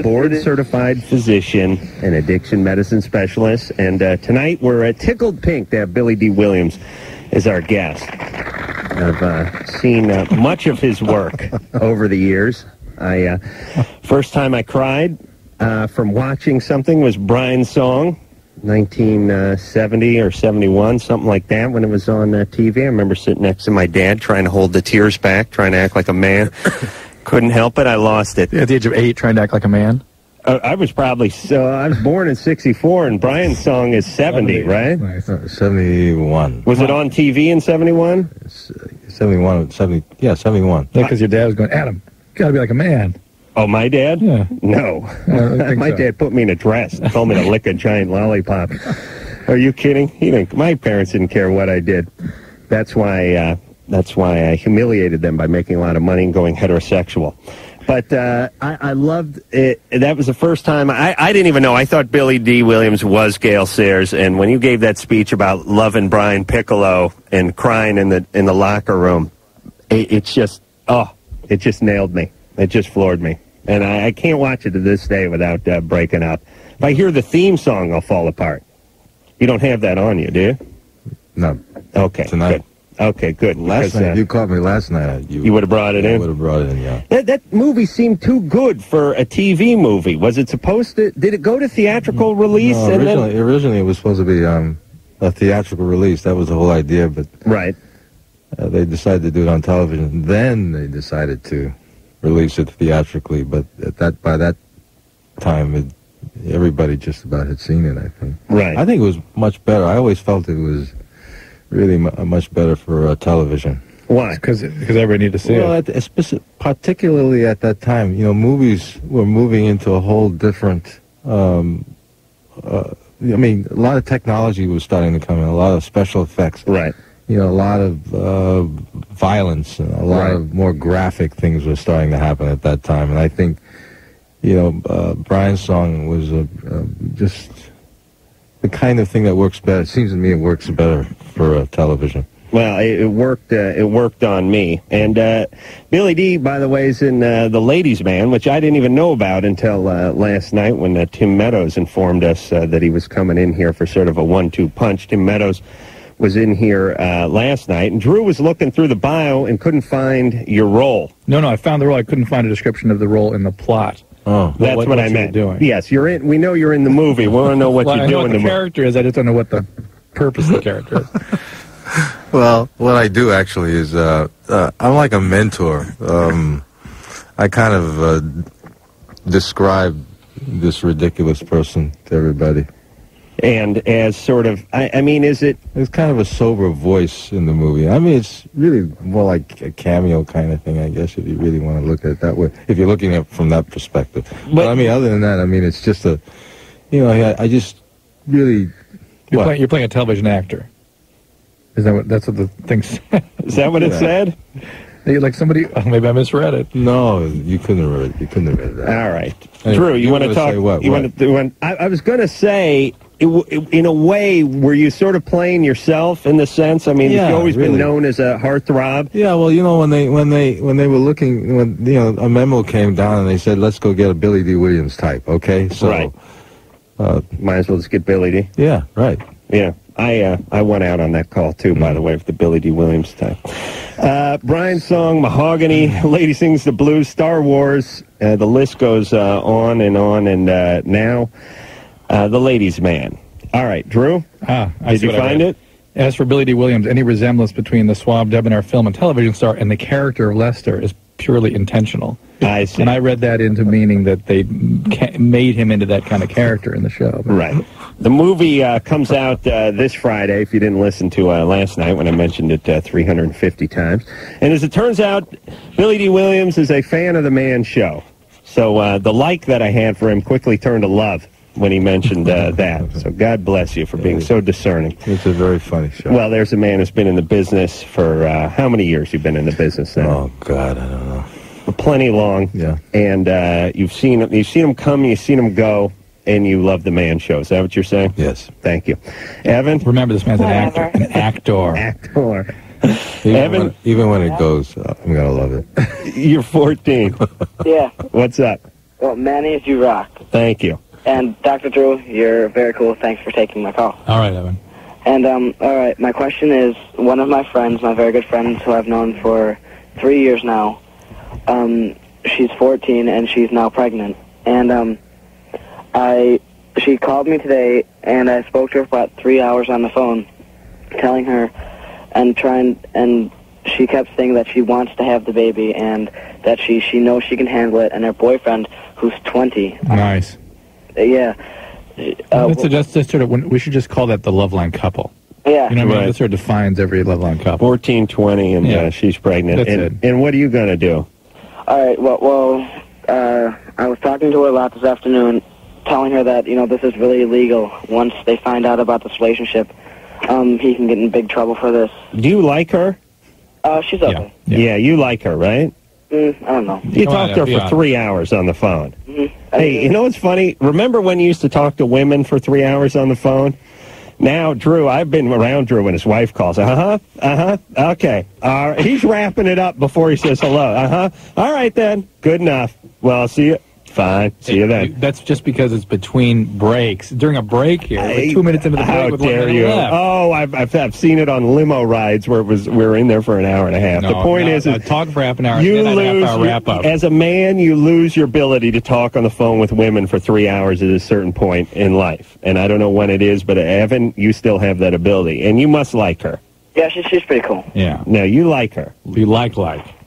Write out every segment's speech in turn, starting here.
board-certified physician and addiction medicine specialist. And tonight we're tickled pink to have Billy Dee Williams as our guest. I've seen much of his work over the years. First time I cried from watching something was Brian's Song, 1970 or 71, something like that, when it was on TV. I remember sitting next to my dad trying to hold the tears back, trying to act like a man. Couldn't help it. I lost it. At the age of 8, trying to act like a man? I was probably... I was born in 64, and Brian's Song is 70, right? Nice. 71. Was it on TV in 71? 71. 71. Yeah, because your dad was going, Adam, you got to be like a man. Oh, my dad? Yeah. No. My dad put me in a dress and told me to lick a giant lollipop. Are you kidding? My parents didn't care what I did. That's why I humiliated them by making a lot of money and going heterosexual. But I loved it. That was the first time. I didn't even know. I thought Billy Dee Williams was Gale Sayers. And when you gave that speech about loving Brian Piccolo and crying in the locker room, it just nailed me. It just floored me. And I can't watch it to this day without breaking up. If I hear the theme song, I'll fall apart. You don't have that on you, do you? No. Okay. Tonight. Good. Okay, good. Last night, if you caught me last night, you would have brought it in? I would have brought it in, yeah. That movie seemed too good for a TV movie. Was it supposed to... Did it go to theatrical release? No, originally it was supposed to be a theatrical release. That was the whole idea, but... Right. They decided to do it on television. Then they decided to release it theatrically, but by that time, everybody just about had seen it, I think. Right. I think it was much better. I always felt it was really much better for television. Why? Because everybody needed to see it. Particularly at that time, movies were moving into a whole different... a lot of technology was starting to come in, a lot of special effects. Right. A lot of violence and a lot of more graphic things were starting to happen at that time. And I think, Brian's Song was just the kind of thing that works better. It seems to me it works better for television. Well, it worked. It worked on me. And Billy Dee, by the way, is in The Ladies' Man, which I didn't even know about until last night when Tim Meadows informed us that he was coming in here for sort of a 1-2 punch. Tim Meadows was in here last night, and Drew was looking through the bio and couldn't find your role. No, I found the role. I couldn't find a description of the role in the plot. Oh, that's what I meant. Doing. Yes, you're in. We know you're in the movie. We want to know what you're doing. I know what the character is. I just don't know what the purpose of the character is. Well, what I do actually is I'm like a mentor. I kind of describe this ridiculous person to everybody. And as sort of, is it... It's kind of a sober voice in the movie. it's really more like a cameo kind of thing, I guess, if you really want to look at it that way, if you're looking at it from that perspective. But other than that, it's just a, I just really... You're playing a television actor. That's what the thing said? Is that what it said? Like somebody... Oh, maybe I misread it. No, you couldn't have read it. You couldn't have read that. All right. Anyway, Drew, you want to talk... What? I was going to say... in a way, were you sort of playing yourself in the sense? You've always been known as a heartthrob. Yeah, well, when they were looking, a memo came down and they said, let's go get a Billy Dee Williams type, okay? So, right. Might as well just get Billy Dee. Yeah, right. Yeah, I went out on that call, too, by the way, for the Billy Dee Williams type. Brian's Song, Mahogany, Lady Sings the Blues, Star Wars, the list goes on, and now... The Ladies' Man. All right, Drew, did you find it? As for Billy Dee Williams, any resemblance between the suave, debonair film and television star and the character of Lester is purely intentional. I see. And I read that into meaning that they made him into that kind of character in the show. Right. The movie comes out this Friday, if you didn't listen to last night when I mentioned it 350 times. And as it turns out, Billy Dee Williams is a fan of the Man Show. So the like that I had for him quickly turned to love when he mentioned that. So God bless you for being so discerning. It's a very funny show. Well, there's a man who's been in the business for how many years you've been in the business now? Oh, God, I don't know. Plenty long. Yeah. And you've seen him come, you've seen him go, and you love the Man Show. Is that what you're saying? Yes. Thank you. Evan? Remember, this man's an actor. An actor. Actor. Even when it goes, I'm going to love it. You're 14. Yeah. What's up? Well, mayonnaise, you rock. Thank you. And Dr. Drew, you're very cool. Thanks for taking my call. All right, Evan. And, all right, my question is, one of my friends, my very good friends who I've known for 3 years now, she's 14 and she's now pregnant. And, she called me today and I spoke to her for about 3 hours on the phone, telling her and she kept saying that she wants to have the baby and that she knows she can handle it, and her boyfriend, who's 20. Nice. Yeah. That's sort of, we should just call that the Loveline couple. Yeah. You know what I mean? That sort of defines every Loveline couple. 14, 20, and she's pregnant. That's it. And what are you going to do? All right, well, I was talking to her a lot this afternoon, telling her that, this is really illegal. Once they find out about this relationship, he can get in big trouble for this. Do you like her? She's okay. Yeah, you like her, right? I don't know. You talked to her for 3 hours on the phone. Mm-hmm. Hey, you know what's funny? Remember when you used to talk to women for 3 hours on the phone? Now, Drew, I've been around Drew when his wife calls. Okay. He's wrapping it up before he says hello. All right, then. Good enough. Well, I'll see you. Fine. See you then. That's just because it's between breaks. During a break here, like 2 minutes into the break. How with dare you? left. Oh, I've seen it on limo rides where we were in there for an hour and a half. No, the point is talk for half an hour. You and then lose a half hour wrap up. As a man, you lose your ability to talk on the phone with women for 3 hours at a certain point in life. And I don't know when it is, but Evan, you still have that ability, and you must like her. Yeah, she's pretty cool. Yeah. No, you like her. You like.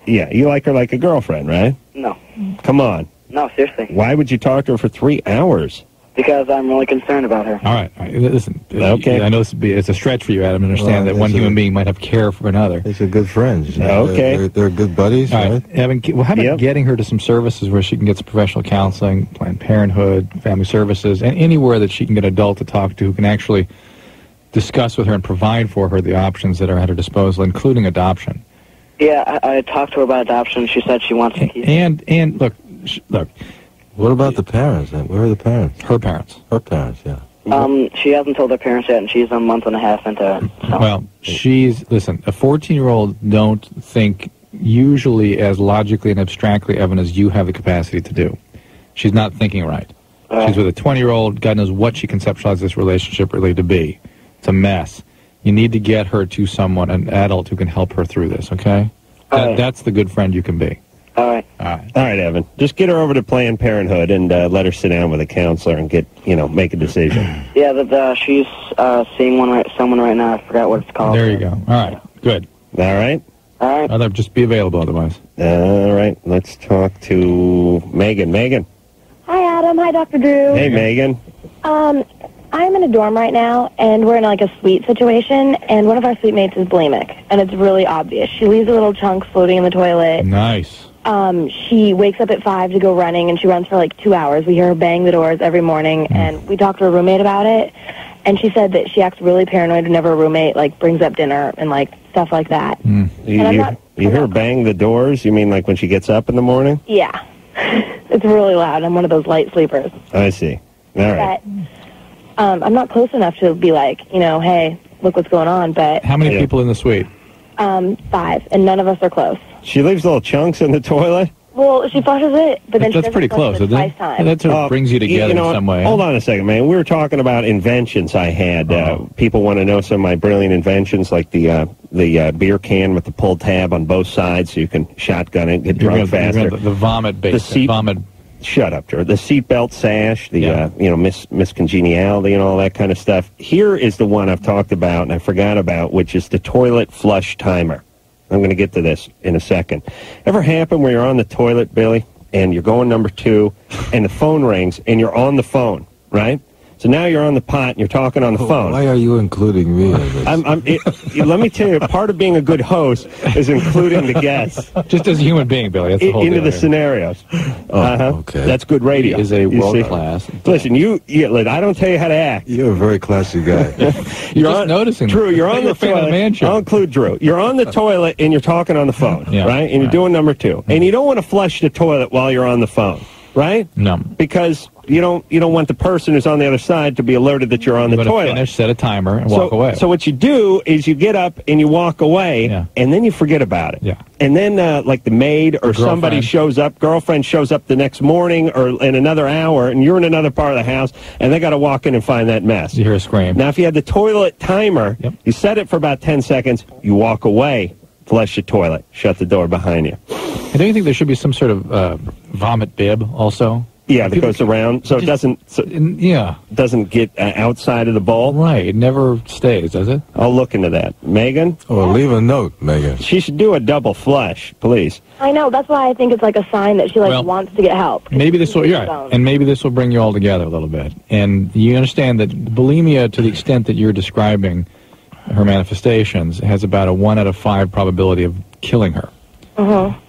Yeah, you like her like a girlfriend, right? No. Come on. No, seriously. Why would you talk to her for 3 hours? Because I'm really concerned about her. All right. Listen. Okay. I know it's a stretch for you, Adam, to understand that one human being might have care for another. These are good friends. Okay. They're good buddies, All right. Evan, how about getting her to some services where she can get some professional counseling, Planned Parenthood, family services, and anywhere that she can get an adult to talk to who can actually discuss with her and provide for her the options that are at her disposal, including adoption. Yeah, I talked to her about adoption. She said she wants to keep. And look. What about the parents? Where are the parents? Her parents. Her parents, yeah. She hasn't told her parents yet, and she's a month and a half into it. So. Well, listen, a 14-year-old don't think usually as logically and abstractly, Evan, as you have the capacity to do. She's not thinking right. She's with a 20-year-old. God knows what she conceptualized this relationship really to be. It's a mess. You need to get her to someone, an adult, who can help her through this, okay? That's the good friend you can be. All right. All right, Evan. Just get her over to Planned Parenthood and let her sit down with a counselor and make a decision. Yeah, she's seeing someone right now. I forgot what it's called. There you go. All right. Good. All right. All right. I'll just be available otherwise. All right. Let's talk to Megan. Megan. Hi, Adam. Hi, Dr. Drew. Hey, Megan. I'm in a dorm right now, and we're in a suite situation, and one of our suite mates is bulimic, and it's really obvious. She leaves a little chunk floating in the toilet. Nice. She wakes up at 5 to go running, and she runs for 2 hours. We hear her bang the doors every morning, and we talked to her roommate about it, and she said that she acts really paranoid whenever her roommate brings up dinner and stuff like that. You hear her bang the doors? You mean when she gets up in the morning? Yeah. It's really loud. I'm one of those light sleepers. I see. All right. But, I'm not close enough to be hey, look what's going on, but... How many people in the suite? 5, and none of us are close. She leaves little chunks in the toilet? Well, she flushes it, but then that's pretty close, isn't it? That sort of brings you together in some way. Hold on a second, man. We were talking about inventions I had. People want to know some of my brilliant inventions, like the beer can with the pull tab on both sides, so you can shotgun it, get drunk faster. The vomit base. Shut up, George. The seatbelt sash, the Miss Congeniality and all that kind of stuff. Here is the one I've talked about and I forgot about, which is the toilet flush timer. I'm going to get to this in a second. Ever happen where you're on the toilet, Billy, and you're going number 2, and the phone rings, and you're on the phone, right? So now you're on the pot and you're talking on the phone. Why are you including me in this? Let me tell you, part of being a good host is including the guests. Just as a human being, Billy. That's the whole into deal the here. Scenarios. Okay. That's good radio. He is a world-class. Listen, I don't tell you how to act. You're a very classy guy. You're just noticing. Drew, you're on the toilet. toilet. I'll include Drew. You're on the toilet and you're talking on the phone, right? And you're doing number 2. And you don't want to flush the toilet while you're on the phone, right? No. Because you don't want the person who's on the other side to be alerted that you're on the toilet. Finish, set a timer, and walk away. So what you do is you get up and you walk away, and then you forget about it. Yeah. And then like the maid or somebody shows up, girlfriend shows up the next morning or in another hour, and you're in another part of the house, and they got to walk in and find that mess. You hear a scream. Now, if you had the toilet timer, you set it for about 10 seconds, you walk away, flush the toilet, shut the door behind you. And don't you think there should be some sort of vomit bib also? Yeah, that goes around, so it doesn't get outside of the bowl. Right, it never stays, does it? I'll look into that. Megan? Oh, leave a note, Megan. She should do a double flush, please. I know, that's why I think it's like a sign that she wants to get help. Maybe this will, and maybe this will bring you all together a little bit. And you understand that bulimia, to the extent that you're describing her manifestations, has about a 1 out of 5 probability of killing her.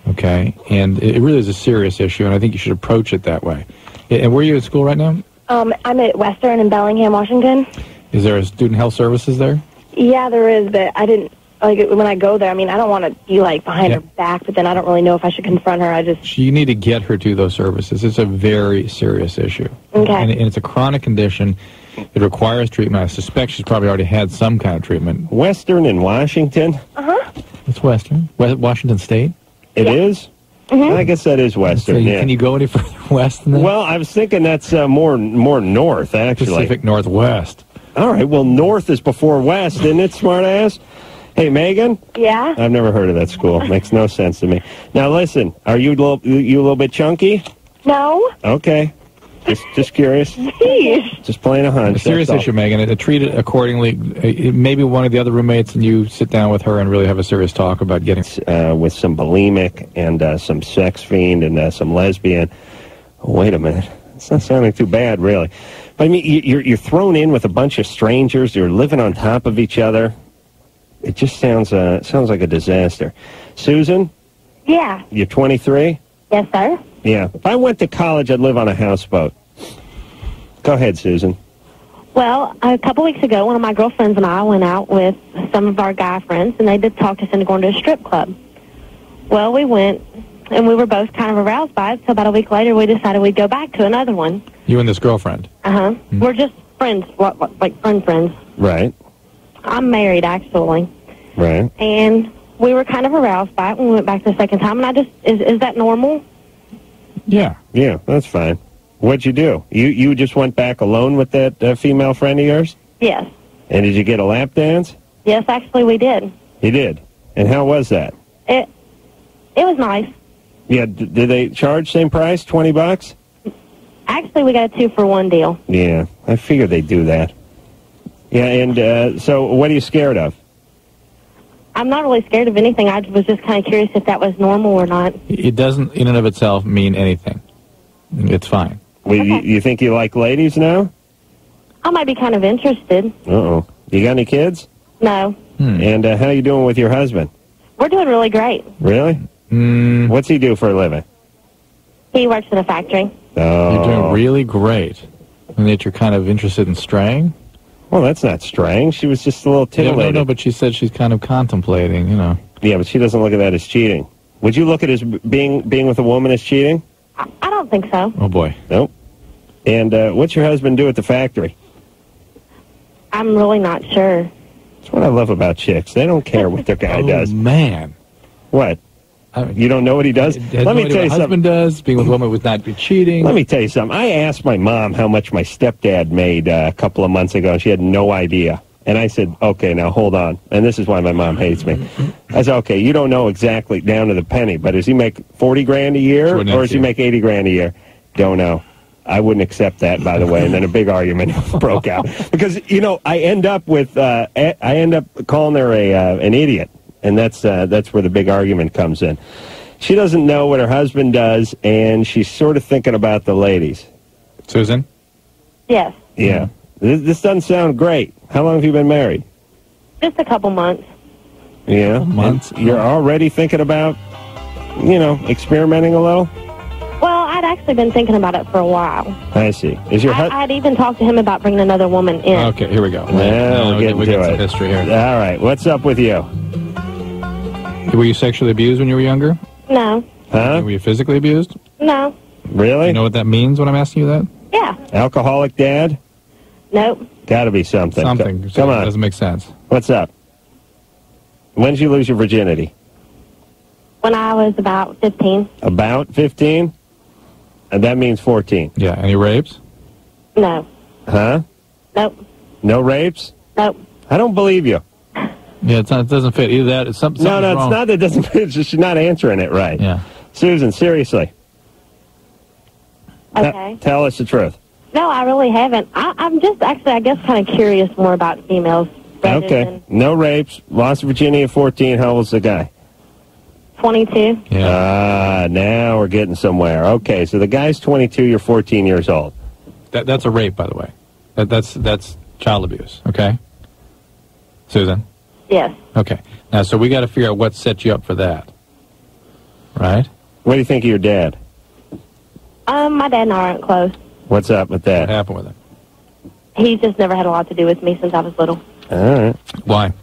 Okay, and it really is a serious issue, and I think you should approach it that way. And where are you at school right now? I'm at Western in Bellingham, Washington. Is there a student health services there? Yeah, there is, but I didn't, when I go there, I mean, I don't want to be, behind her back, but then I don't really know if I should confront her. You need to get her to those services. It's a very serious issue. Okay. And it's a chronic condition. It requires treatment. I suspect she's probably already had some kind of treatment. Western in Washington? It's Western. Washington State? It is? I guess that is Western, so can you go any further west than that? Well, I was thinking that's more north, actually. Pacific Northwest. All right, well, north is before west, isn't it, smartass? Hey, Megan? Yeah? I've never heard of that school. Makes no sense to me. Now, listen, are you a little bit chunky? No. Okay. Just curious. Jeez. Just playing a hunch. A serious issue, Megan. Treat it accordingly. Maybe one of the other roommates and you sit down with her and really have a serious talk about getting... with some bulimic and some sex fiend and some lesbian. Oh, wait a minute. It's not sounding too bad, really. But I mean, you're thrown in with a bunch of strangers. You're living on top of each other. It just sounds like a disaster. Susan? Yeah. You're 23? Yes, sir. Yeah. If I went to college, I'd live on a houseboat. Go ahead, Susan. Well, a couple weeks ago, one of my girlfriends and I went out with some of our guy friends, and they did talk us into going to a strip club. Well, we went, and we were both kind of aroused by it, so about a week later, we decided we'd go back to another one. You and this girlfriend? Uh-huh. Mm-hmm. We're just friends, like friends. Right. I'm married, actually. Right. And we were kind of aroused by it when we went back the second time, and is that normal? Yeah. Yeah, that's fine. What'd you do? You just went back alone with that female friend of yours? Yes. And did you get a lap dance? Yes, actually we did. You did? And how was that? It was nice. Yeah, did they charge same price, $20? Actually, we got a 2-for-1 deal. Yeah, I figured they'd do that. Yeah, and so what are you scared of? I'm not really scared of anything. I was just kind of curious if that was normal or not. It doesn't, in and of itself, mean anything. It's fine. Well, you think you like ladies now? I might be kind of interested. Uh-oh. You got any kids? No. And how you doing with your husband? We're doing really great. Really? What's he do for a living? He works in a factory. Oh. You're doing really great. And yet you're kind of interested in straying? Well, that's not straying. She was just a little titillated. No, but she said she's kind of contemplating, Yeah, but she doesn't look at that as cheating. Would you look at as being with a woman as cheating? I don't think so. Oh, boy. Nope. And what's your husband do at the factory? I'm really not sure. That's what I love about chicks. They don't care what their guy does. Oh, man. What? You don't know what he does? Let me tell you something. Husband does. Being with a woman would not be cheating. Let me tell you something. I asked my mom how much my stepdad made a couple of months ago, and she had no idea. And I said, okay, now hold on. And this is why my mom hates me. I said, okay, you don't know exactly down to the penny, but does he make $40,000 a year, or does he make $80,000 a year? Don't know. I wouldn't accept that, by the way. And then a big argument broke out because I end up calling her an idiot. And that's where the big argument comes in. She doesn't know what her husband does, and she's sort of thinking about the ladies. Susan? Yes. Yeah. This doesn't sound great. How long have you been married? Just a couple months. Yeah. Months. You're already thinking about, experimenting a little? Well, I'd actually been thinking about it for a while. I see. Is your I'd even talked to him about bringing another woman in. Okay, here we go. Now we're getting to it. History here. All right. What's up with you? Were you sexually abused when you were younger? No. Huh? Were you physically abused? No. Really? You know what that means when I'm asking you that? Yeah. Alcoholic dad? Nope. Got to be something. Something. Come on. Doesn't make sense. What's up? When did you lose your virginity? When I was about 15. About 15? And that means 14. Yeah. Any rapes? No. Huh? Nope. No rapes? Nope. I don't believe you. Yeah, it doesn't fit. Either that, it's something. No, it's wrong. not that it doesn't fit. It's just you're not answering it right. Yeah. Susan, seriously. Okay. Tell us the truth. No, I really haven't. I'm just actually, I guess, kind of curious more about females. Okay. No rapes. Lost virginity at 14. How old's the guy? 22. Yeah. Now we're getting somewhere. Okay, so the guy's 22. You're 14 years old. That's a rape, by the way. That's child abuse. Okay. Susan. Yes. Okay. Now, so we got to figure out what set you up for that. Right? What do you think of your dad? My dad and I aren't close. What's up with What that? happened with him? He's just never had a lot to do with me since I was little. All right. Why?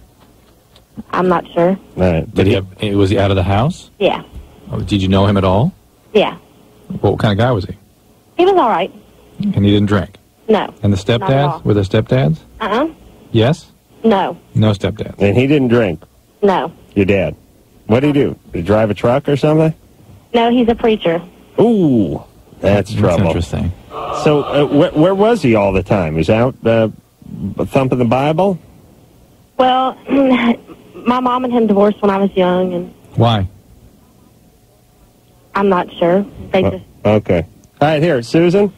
I'm not sure. All right. Was he out of the house? Yeah. Oh, did you know him at all? Yeah. What kind of guy was he? He was all right. And he didn't drink? No. And the Not at all. stepdads? Were there stepdads? Uh-uh. Yes? No. No stepdads. And he didn't drink? No. Your dad? What did he do? Did he drive a truck or something? No, he's a preacher. Ooh, that's trouble. Interesting. So where was he all the time? He was out thumping the Bible? Well, my mom and him divorced when I was young, and Why? I'm not sure. They just... Okay. All right, here, Susan,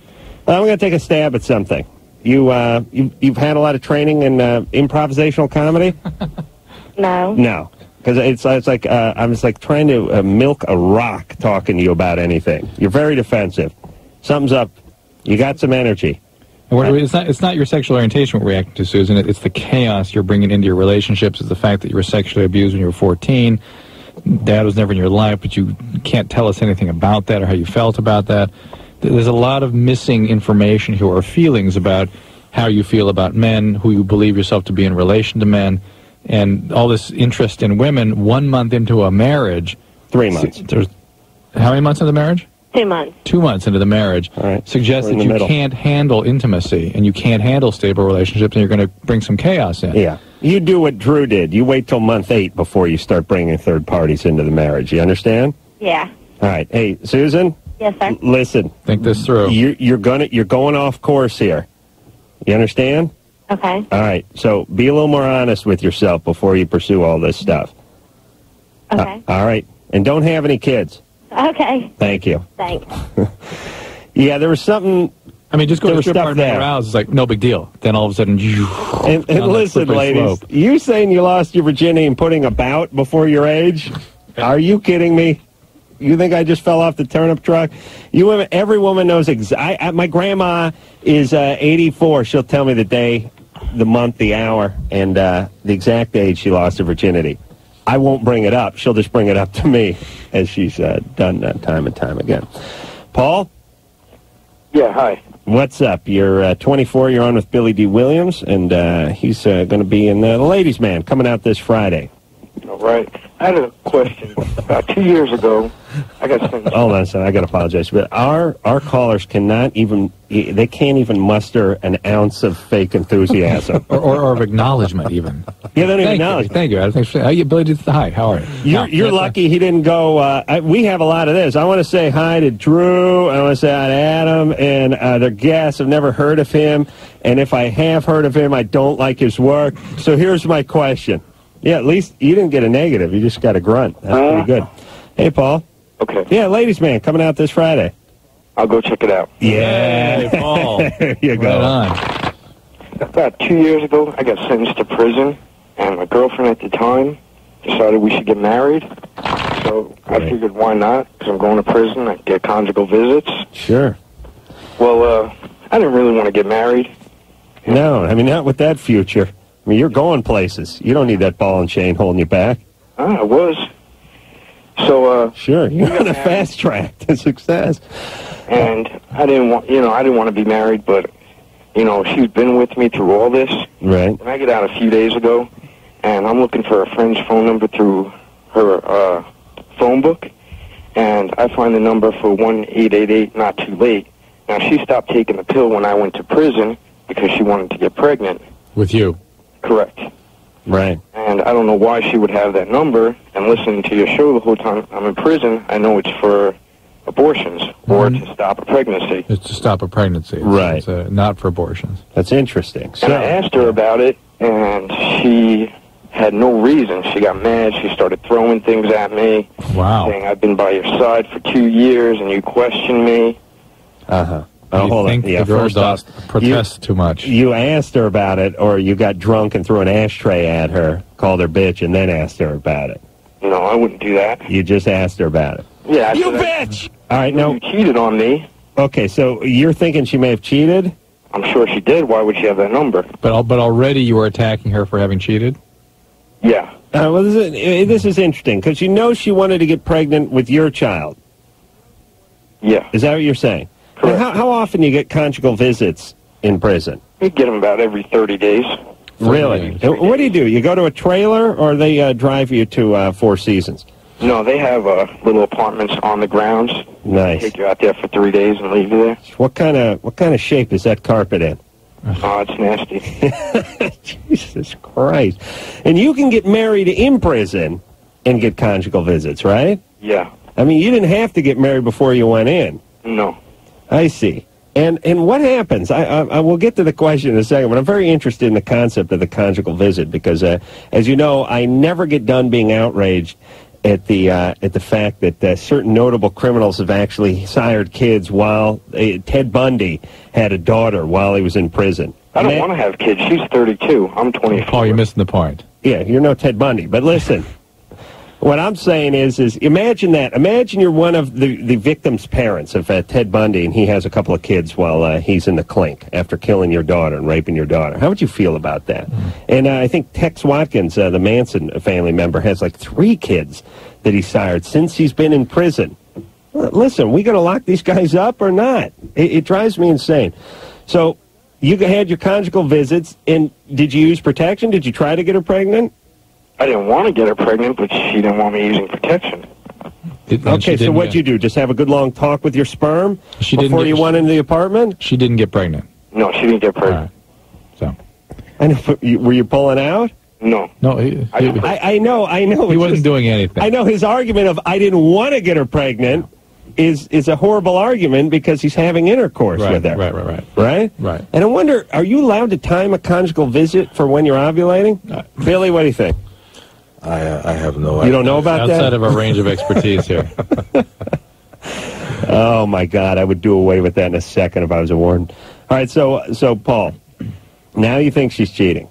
I'm going to take a stab at something. You've had a lot of training in improvisational comedy? No. No, because it's like I'm just like trying to milk a rock talking to you about anything. You're very defensive. Something's up. You got some energy. It's not your sexual orientation we're reacting to, Susan. It's the chaos you're bringing into your relationships. It's the fact that you were sexually abused when you were 14. Dad was never in your life, but you can't tell us anything about that or how you felt about that. There's a lot of missing information here or feelings about how you feel about men, who you believe yourself to be in relation to men, and all this interest in women 1 month into a marriage. 3 months. How many months into the marriage? 2 months. 2 months into the marriage. All right. Suggests that you can't handle intimacy and you can't handle stable relationships, and you're going to bring some chaos in. Yeah. You do what Drew did. You wait till month 8 before you start bringing third parties into the marriage. You understand? Yeah. All right. Hey, Susan? Yes, sir. Listen. Think this through. You're going off course here. You understand? Okay. All right. So be a little more honest with yourself before you pursue all this stuff. Okay. All right. And don't have any kids. Okay. Thank you. Thanks. Yeah, there was something. I mean, just go There to was strip stuff bar and there. arouse. It's like, no big deal. Then all of a sudden, And listen, ladies, you saying you lost your virginity and putting about before your age? Are you kidding me? You think I just fell off the turnip truck? You women, every woman knows my grandma is 84. She'll tell me the day, the month, the hour, and the exact age she lost her virginity. I won't bring it up. She'll just bring it up to me, as she's done time and time again. Paul? Yeah, hi. What's up? You're 24. You're on with Billy Dee Williams, and he's going to be in The Ladies' Man coming out this Friday. All right. I had a question. About 2 years ago, I got sent... Hold on a second. I got to apologize. But our callers cannot even... They can't even muster an ounce of fake enthusiasm. or of acknowledgement, even. Yeah, they don't even acknowledge. Thank you, Adam. Thanks for saying. Billy, hi. How are you? You're lucky he didn't go... we have a lot of this. I want to say hi to Drew. I want to say hi to Adam and their guests. I've never heard of him. And if I have heard of him, I don't like his work. So here's my question. Yeah, at least you didn't get a negative. You just got a grunt. That's pretty good. Hey, Paul. Okay. Yeah, Ladies' Man coming out this Friday. I'll go check it out. Yeah. Hey, Paul. There you go. Right on. About 2 years ago, I got sentenced to prison, and my girlfriend at the time decided we should get married. So I figured, why not? Because I'm going to prison. I get conjugal visits. Sure. Well, I didn't really want to get married. No, I mean, not with that future. I mean, you're going places. You don't need that ball and chain holding you back. I was. So, Sure, you're on a fast track to success. And I didn't want to be married, but, she'd been with me through all this. Right. And I get out a few days ago, and I'm looking for a friend's phone number through her phone book, and I find the number for 1-888 Not Too Late, Now, she stopped taking the pill when I went to prison because she wanted to get pregnant. With you? Correct. Right. And I don't know why she would have that number and listen to your show the whole time I'm in prison. I know it's for abortions or to stop a pregnancy. It's to stop a pregnancy. Right. It's not for abortions. That's interesting. So, and I asked her about it, and she had no reason. She got mad. She started throwing things at me. Wow. Saying, I've been by your side for 2 years, and you question me. Uh-huh. Oh, hold on. Yeah, the girl does protest too much. You asked her about it, or you got drunk and threw an ashtray at her, called her bitch, and then asked her about it? No, I wouldn't do that. You just asked her about it? Yeah. You bitch! All right, no. You cheated on me. Okay, so you're thinking she may have cheated? I'm sure she did. Why would she have that number? But already you were attacking her for having cheated? Yeah. Well, this is interesting, because you know she wanted to get pregnant with your child. Yeah. Is that what you're saying? Correct. How often do you get conjugal visits in prison? You get them about every 30 days. Really? What do? You go to a trailer, or they drive you to Four Seasons? No, they have little apartments on the grounds. Nice. Take you out there for 3 days and leave you there. What kind of shape is that carpet in? Oh, it's nasty. Jesus Christ. And you can get married in prison and get conjugal visits, right? Yeah. I mean, you didn't have to get married before you went in. No. I see. And what happens? I will get to the question in a second, but I'm very interested in the concept of the conjugal visit because, as you know, I never get done being outraged at the fact that certain notable criminals have actually sired kids while Ted Bundy had a daughter while he was in prison. I don't want to have kids. She's 32. I'm 24. Paul, you're missing the point. Yeah, you're no Ted Bundy. But listen, what I'm saying is imagine that. Imagine you're one of the victim's parents of Ted Bundy, and he has a couple of kids while he's in the clink after killing your daughter and raping your daughter. How would you feel about that? And I think Tex Watkins, the Manson family member, has like 3 kids that he sired since he's been in prison. Listen, we going to lock these guys up or not? It drives me insane. So you had your conjugal visits, and did you use protection? Did you try to get her pregnant? I didn't want to get her pregnant, but she didn't want me using protection. Okay, so what'd you do? Just have a good long talk with your sperm before you went into the apartment? She didn't get pregnant. No, she didn't get pregnant. So, were you pulling out? No. No, I know. He wasn't doing anything. I know his argument of I didn't want to get her pregnant is a horrible argument because he's having intercourse with her. Right. And I wonder, are you allowed to time a conjugal visit for when you're ovulating? Billy, what do you think? I have no idea. You don't know about that? Outside of our range of expertise here. Oh, my God. I would do away with that in a second if I was a warden. All right, so Paul, now you think she's cheating.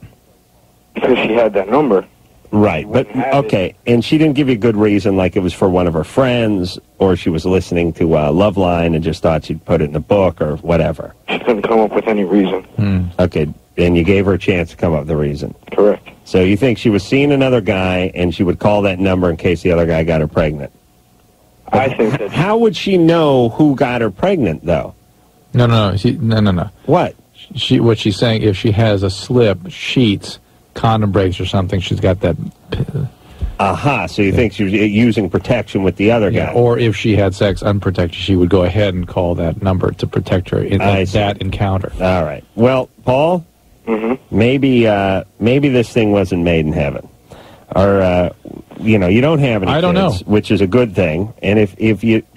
Because she had that number. Right, but, okay, and she didn't give you a good reason, like it was for one of her friends, or she was listening to Loveline and just thought she'd put it in the book, or whatever. She couldn't come up with any reason. Okay, and you gave her a chance to come up with the reason. Correct. So you think she was seeing another guy, and she would call that number in case the other guy got her pregnant? I think that... How would she know who got her pregnant, though? No. What? What she's saying, if she has a slip, sheets, condom breaks or something, she's got that... Aha, so you think she was using protection with the other guy. Or if she had sex unprotected, she would go ahead and call that number to protect her in that encounter. All right. Well, Paul, maybe this thing wasn't made in heaven. Or, you don't have any kids, I don't know. Which is a good thing. And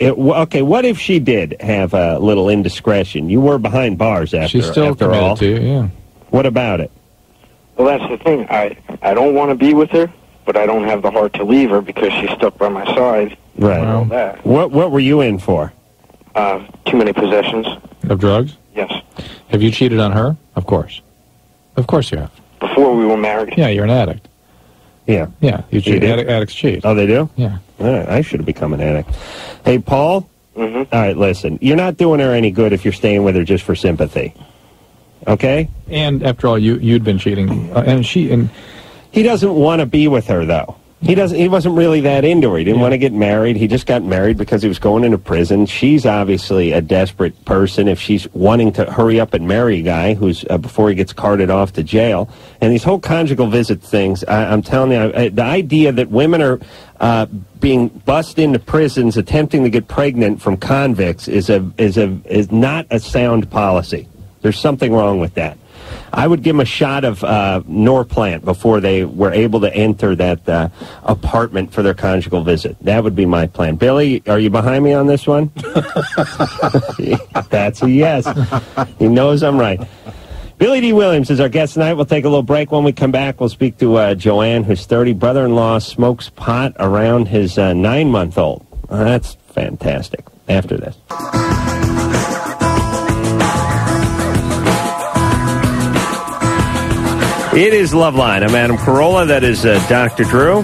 okay, what if she did have a little indiscretion? You were behind bars after all. She's still committed to you, yeah. What about it? Well, that's the thing. I don't want to be with her, but I don't have the heart to leave her because she's stuck by my side. Right. And all that. What were you in for? Too many possessions. Of drugs? Yes. Have you cheated on her? Of course. Of course you have. Before we were married. Yeah, you're an addict. Yeah. Yeah, you cheat. Addicts cheat. Oh, they do? Yeah. All right, I should have become an addict. Hey, Paul? All right, listen. You're not doing her any good if you're staying with her just for sympathy. Okay? And after all, you'd been cheating, and he doesn't want to be with her, though. He wasn't really that into her. He didn't want to get married. He just got married because he was going into prison. She's obviously a desperate person if she's wanting to hurry up and marry a guy who's before he gets carted off to jail. And these whole conjugal visit things, I'm telling you, the idea that women are being bussed into prisons attempting to get pregnant from convicts is not a sound policy. There's something wrong with that. I would give them a shot of Norplant before they were able to enter that apartment for their conjugal visit. That would be my plan. Billy, are you behind me on this one? That's a yes. He knows I'm right. Billy Dee Williams is our guest tonight. We'll take a little break. When we come back, we'll speak to Joanne, whose 30 brother-in-law smokes pot around his 9-month-old. That's fantastic. After this. It is Loveline. I'm Adam Carolla. That is Dr. Drew.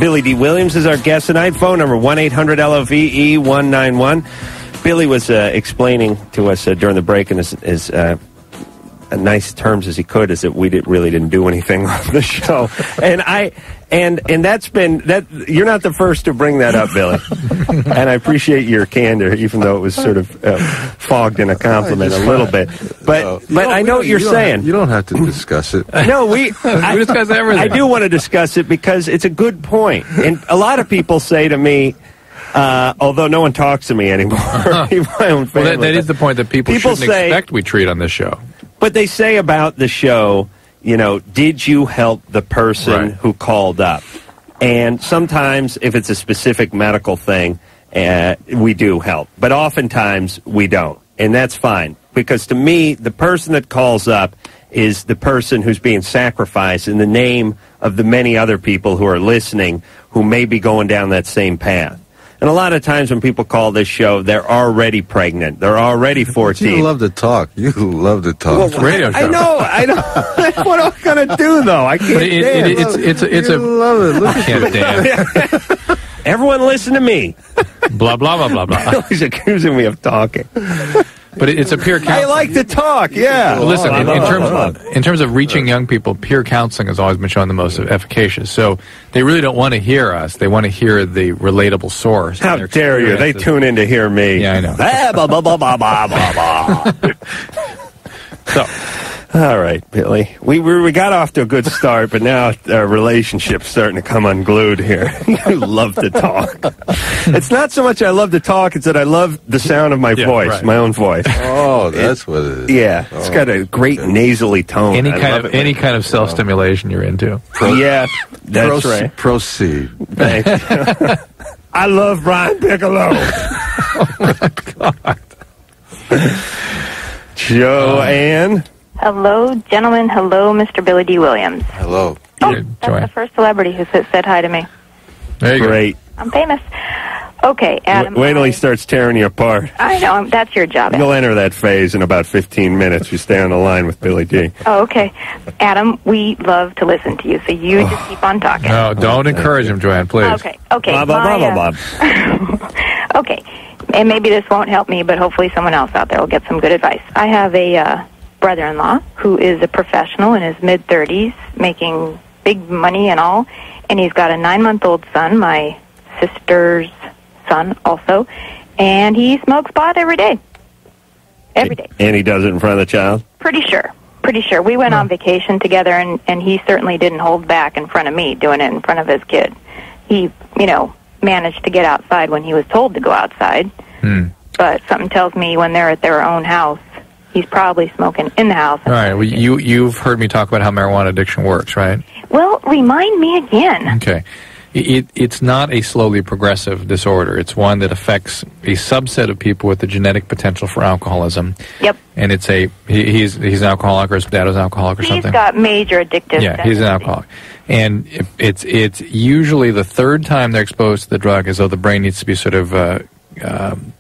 Billy Dee Williams is our guest tonight. Phone number 1-800-LOVE-191. Billy was explaining to us during the break in as nice terms as he could, is that we really didn't do anything on the show. And that's been that. You're not the first to bring that up, Billy. And I appreciate your candor, even though it was sort of fogged in a compliment a little bit. But I know what you're saying. You don't have to discuss it. No, we discuss everything. I do want to discuss it because it's a good point. And a lot of people say to me, although no one talks to me anymore, even my own family. Well, that is the point that people shouldn't expect we treat on this show. But they say about the show, did you help the person who called up? And sometimes, if it's a specific medical thing, we do help. But oftentimes, we don't. And that's fine. Because to me, the person that calls up is the person who's being sacrificed in the name of the many other people who are listening who may be going down that same path. And a lot of times when people call this show, they're already pregnant. They're already 14. You love to talk. You love to talk. Well, radio show. I know. What am I going to do, though? I can't dance. It's a love it. Look I can't dance. Everyone listen to me. Blah, blah, blah, blah, blah. He's accusing me of talking. But it's a peer counseling. I like to talk, yeah. Well, listen, in terms of reaching young people, peer counseling has always been shown the most efficacious. So they really don't want to hear us. They want to hear the relatable source. How dare you? They tune in to hear me. Yeah, I know. So, all right, Billy. We got off to a good start, but now our relationship's starting to come unglued here. You love to talk. It's not so much I love to talk, it's that I love the sound of my voice, my own voice. Oh, that's what it is. Yeah, it's got a great nasally tone. Any kind of self-stimulation you're into. Yeah, that's right. Proceed. Thanks. I love Brian Piccolo. Oh, my God. Joanne. Hello, gentlemen. Hello, Mr. Billy Dee Williams. Hello. Oh, that's the first celebrity who said hi to me. There you Great. Go. I'm famous. Okay, Adam. Wait till he starts tearing you apart. I know. That's your job, Adam. You'll enter that phase in about 15 minutes. You stay on the line with Billy Dee. Oh, okay. Adam, we love to listen to you, so you just keep on talking. No, don't encourage him, Joanne, please. Okay. Blah, blah, blah, blah, blah. Okay. And maybe this won't help me, but hopefully someone else out there will get some good advice. I have a brother-in-law who is a professional in his mid-30s, making big money and all, and he's got a 9-month-old son, my sister's son also, and he smokes pot every day. Every day. And he does it in front of the child? Pretty sure. We went on vacation together, and he certainly didn't hold back in front of me doing it in front of his kid. He, managed to get outside when he was told to go outside. But something tells me when they're at their own house, he's probably smoking in the house. All right. Well, you've heard me talk about how marijuana addiction works, right? Well, remind me again. Okay. It's not a slowly progressive disorder. It's one that affects a subset of people with the genetic potential for alcoholism. Yep. And he's an alcoholic, or his dad was an alcoholic or something. He's got major addictive. Yeah, he's an alcoholic. And it's usually the third time they're exposed to the drug as though the brain needs to be sort of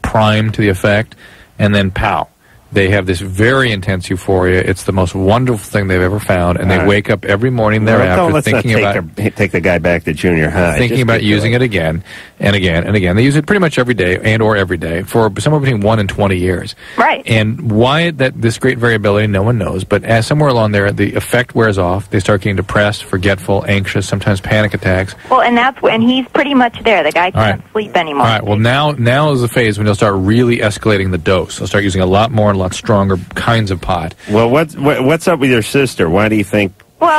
primed to the effect, and then pow. They have this very intense euphoria. It's the most wonderful thing they've ever found, and they wake up every morning thereafter thinking about take the guy back to junior high, thinking about using it again and again and again. They use it pretty much every day or every day for somewhere between 1 and 20 years. Right. And why this great variability, no one knows. But as somewhere along there, the effect wears off. They start getting depressed, forgetful, anxious, sometimes panic attacks. Well, and he's pretty much there. The guy can't sleep anymore. All right. Well, now is the phase when they'll start really escalating the dose. They'll start using a lot more and a lot stronger kinds of pot. Well, what's up with your sister? Why do you think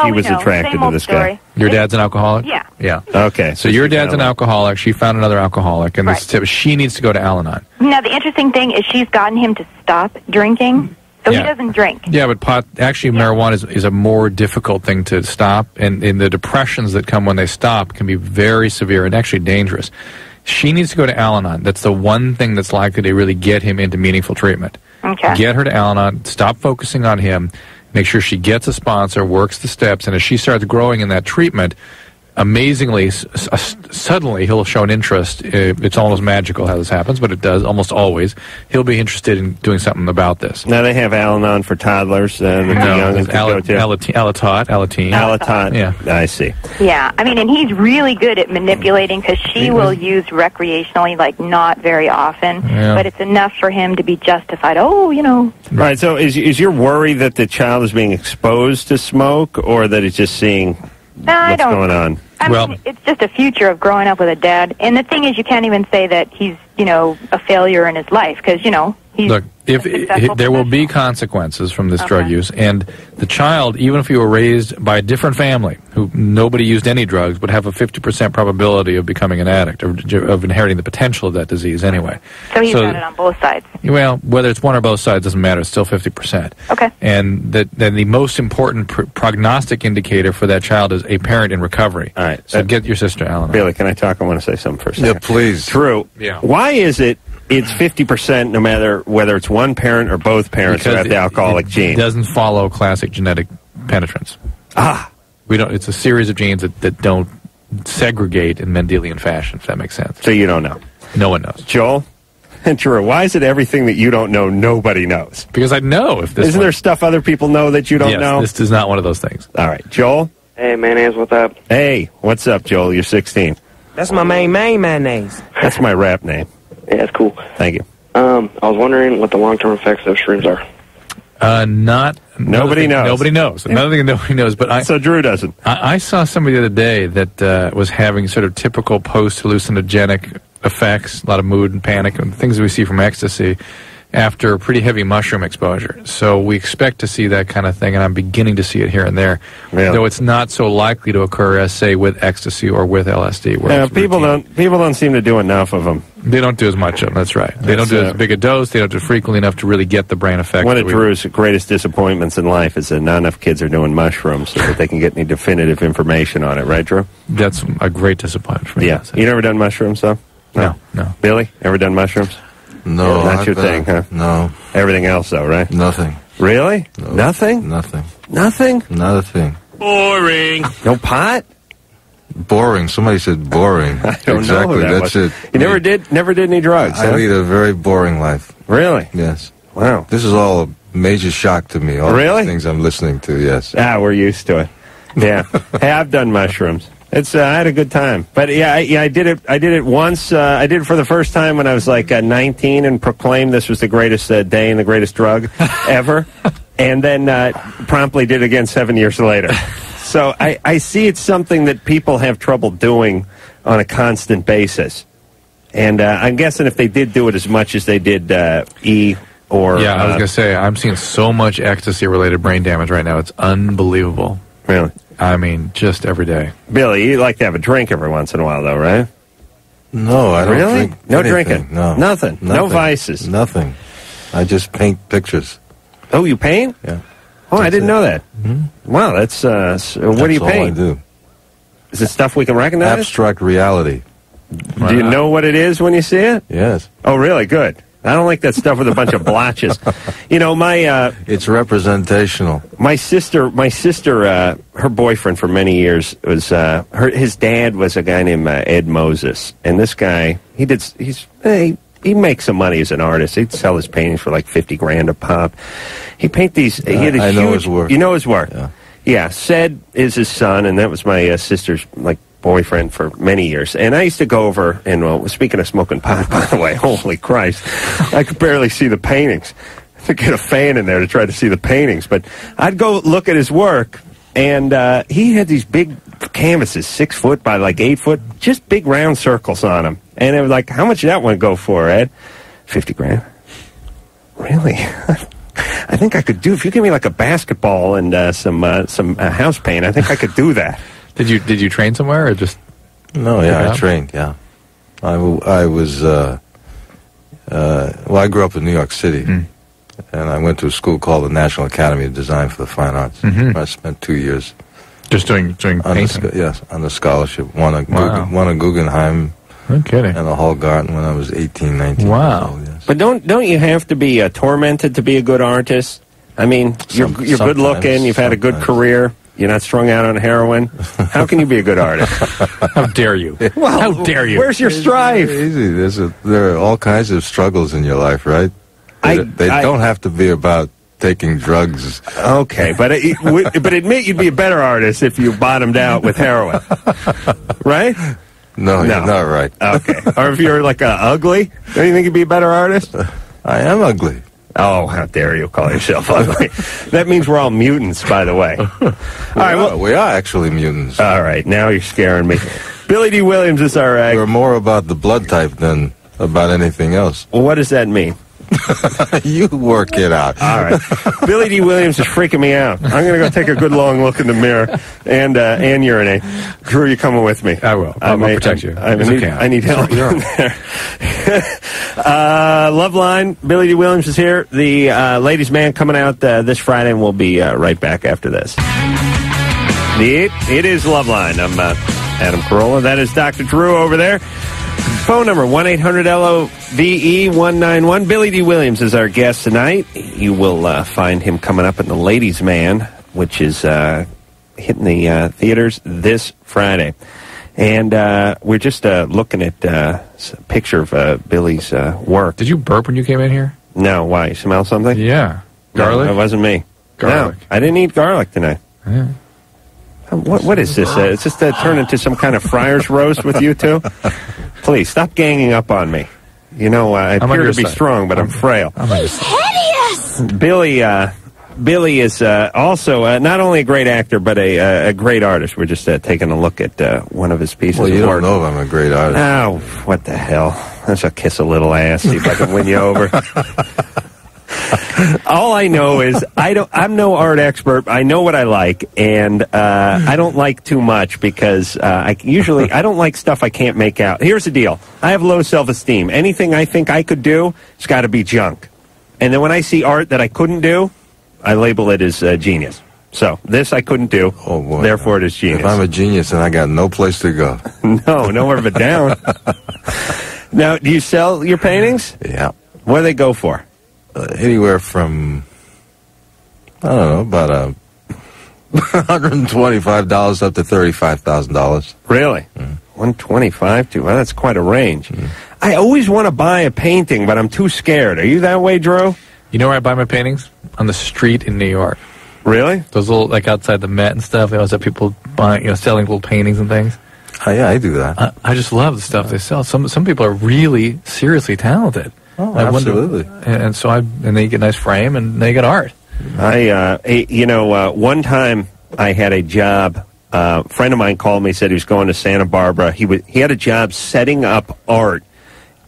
she was attracted to this guy? Your dad's an alcoholic? Yeah. Yeah. Okay. So your dad's an alcoholic. She found another alcoholic, and this tip, she needs to go to Al-Anon. Now, the interesting thing is she's gotten him to stop drinking, so he doesn't drink. Yeah, but marijuana is a more difficult thing to stop, and the depressions that come when they stop can be very severe and actually dangerous. She needs to go to Al-Anon. That's the one thing that's likely to really get him into meaningful treatment. Okay. Get her to Al-Anon. Stop focusing on him. Make sure she gets a sponsor, works the steps, and as she starts growing in that treatment, amazingly, suddenly he'll show an interest. It's almost magical how this happens, but it does almost always. He'll be interested in doing something about this. Now they have Al-Anon for toddlers. Alateen. Yeah, I see. Yeah, I mean, and he's really good at manipulating because she will use recreationally, like not very often, but it's enough for him to be justified. Oh, Right. So is your worry that the child is being exposed to smoke, or that it's just seeing what's going on? I mean, it's just a future of growing up with a dad. And the thing is, you can't even say that he's, a failure in his life because, he's... Look, there will be consequences from this drug use, and the child, even if he were raised by a different family, who nobody used any drugs, would have a 50% probability of becoming an addict, or of inheriting the potential of that disease anyway. So he's got it on both sides. Well, whether it's one or both sides doesn't matter. It's still 50%. Okay. And then the most important prognostic indicator for that child is a parent in recovery. All right. So get your sister, Alan. Billy, can I talk? I want to say something for a second. Yeah, please. True. Yeah. Why is it's 50% no matter whether it's one parent or both parents who have the alcoholic gene? It doesn't follow classic genetic penetrance. It's a series of genes that don't segregate in Mendelian fashion, if that makes sense. So you don't know? No one knows. Joel? Drew, why is it everything that you don't know, nobody knows? Because I know if this... Isn't there stuff other people know that you don't know? Yes, this is not one of those things. All right. Joel? Hey, mayonnaise, what's up? Hey, what's up, Joel? You're 16. That's my main mayonnaise. That's my rap name. Yeah, it's cool. Thank you. I was wondering what the long-term effects of shrooms are. Nobody knows. Nobody knows. Another thing nobody knows. But so Drew doesn't. I saw somebody the other day that was having sort of typical post-hallucinogenic effects, a lot of mood and panic and things that we see from ecstasy after pretty heavy mushroom exposure. So we expect to see that kind of thing, and I'm beginning to see it here and there. Really? Though it's not so likely to occur as, say, with ecstasy or with LSD. Yeah, people don't seem to do enough of them. They don't do as much of them, that's right. They don't do as big a dose, they don't do it frequently enough to really get the brain effect. One of Drew's greatest disappointments in life is that not enough kids are doing mushrooms so that they can get any definitive information on it, right, Drew? That's a great disappointment for me. Yeah. You never done mushrooms, though? No. Billy, ever done mushrooms? No. That's your thing, huh? No. Everything else, though, right? Nothing. Really? No. Nothing? Nothing. Nothing? Not a thing. Boring. No pot? Boring. Somebody said boring. I don't know who that That's was. it. You never did any drugs, I lead a very boring life. Really? Yes. Wow. This is all a major shock to me. All Really? the things I'm listening to, yes. We're used to it. Yeah. Hey, I've done mushrooms. I had a good time. But I did it once. I did it for the first time when I was like 19 and proclaimed this was the greatest day and the greatest drug ever. And then promptly did it again 7 years later. So I see it's something that people have trouble doing on a constant basis. And I'm guessing if they did do it as much as they did E or... Yeah, I was going to say, I'm seeing so much ecstasy-related brain damage right now. It's unbelievable. Really? I mean, just every day. Billy, you like to have a drink every once in a while, though, right? No, I don't really? drink No anything. drinking? No. Nothing? No vices? Nothing. I just paint pictures. Oh, you paint? Yeah. Oh, I didn't know that. Mm-hmm. Wow, that's... what do you paint? That's all I do. Is it stuff we can recognize? Abstract reality. Do you know what it is when you see it? Yes. Oh, really? Good. I don't like that stuff with a bunch of blotches. You know, it's representational. My sister, her boyfriend for many years was, his dad was a guy named Ed Moses. And this guy, he he makes some money as an artist. He'd sell his paintings for like $50,000 a pop. He paint these. He had a I huge, know his work. You know his work. Yeah. Yeah. Sid is his son, and that was my sister's boyfriend for many years. And I used to go over and speaking of smoking pot, by the way, holy Christ, I could barely see the paintings. I had to get a fan in there to try to see the paintings. But I'd go look at his work, and he had these big canvases, 6 foot by 8 foot, just big round circles on them. And it was like, how much did that one go for, Ed? $50,000. Really? I think I could do, if you give me a basketball and some house paint, I think I could do that. Did you train somewhere or just? No, yeah, I trained. Yeah, I was. I grew up in New York City, and I went to a school called the National Academy of Design for the Fine Arts. Mm-hmm. I spent 2 years just doing painting. Yes, on the scholarship. Won a Guggenheim. No kidding. And a Hallgarten when I was 18, 19 wow. years old. Yes. But don't you have to be tormented to be a good artist? I mean, you're good looking. You've had a good career. You're not strung out on heroin. How can you be a good artist? How dare you? Well, how dare you? Where's your strife? Easy. There are all kinds of struggles in your life, right? They don't have to be about taking drugs. Okay, but admit you'd be a better artist if you bottomed out with heroin, right? No, you're not right. Okay, or if you're ugly, don't you think you'd be a better artist? I am ugly. Oh, how dare you call yourself ugly? That means we're all mutants, by the way. All right, we are actually mutants. All right, now you're scaring me. Billy Dee Williams is our... We're more about the blood type than about anything else. Well, what does that mean? You work it out. All right. Billy Dee Williams is freaking me out. I'm going to go take a good long look in the mirror and urinate. Drew, you coming with me? I will. I'll protect you. I need help in there. Loveline, Billy Dee Williams is here. The ladies' man coming out this Friday, and we'll be right back after this. It is Loveline. I'm Adam Carolla. That is Dr. Drew over there. Phone number 1-800-LOVE-191. Billy Dee Williams is our guest tonight. You will find him coming up in The Ladies' Man, which is hitting the theaters this Friday. And we're just looking at a picture of Billy's work. Did you burp when you came in here? No. Why? You smell something? Yeah. Garlic? No, it wasn't me. Garlic. No, I didn't eat garlic tonight. Yeah. What is this? Is this turn into some kind of friar's roast with you two? Please, stop ganging up on me. You know, I appear to be strong, but I'm frail. He's hideous! Billy is also not only a great actor, but a great artist. We're just taking a look at one of his pieces of work. Well, you don't know if I'm a great artist. Oh, what the hell. Let's kiss a little ass, see if I can win you over. All I know is I'm no art expert. I know what I like, and I don't like too much because I don't like stuff I can't make out. Here's the deal. I have low self-esteem. Anything I think I could do, it's got to be junk. And then when I see art that I couldn't do, I label it as genius. So this I couldn't do. Oh, boy. Therefore, it is genius. If I'm a genius, then I got no place to go. No, nowhere but down. Now, do you sell your paintings? Yeah. What do they go for? Anywhere from, I don't know, about $125 up to $35,000. Really? $125 to? Well, that's quite a range. I always want to buy a painting, but I'm too scared. Are you that way, Drew? You know where I buy my paintings? On the street in New York. Really? Those little, outside the Met and stuff, they always have people buying, selling little paintings and things. Oh, yeah, I do that. I just love the stuff they sell. Some people are really seriously talented. Oh, absolutely. And so they get a nice frame and they get art. One time I had a job. A friend of mine called me, said he was going to Santa Barbara. He had a job setting up art,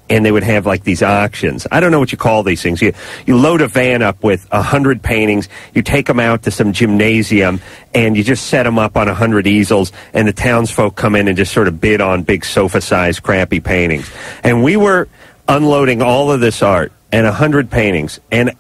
and they would have these auctions. I don't know what you call these things. You load a van up with 100 paintings, you take them out to some gymnasium, and you just set them up on 100 easels, and the townsfolk come in and just sort of bid on big sofa-sized crappy paintings. And we were unloading all of this art and 100 paintings, and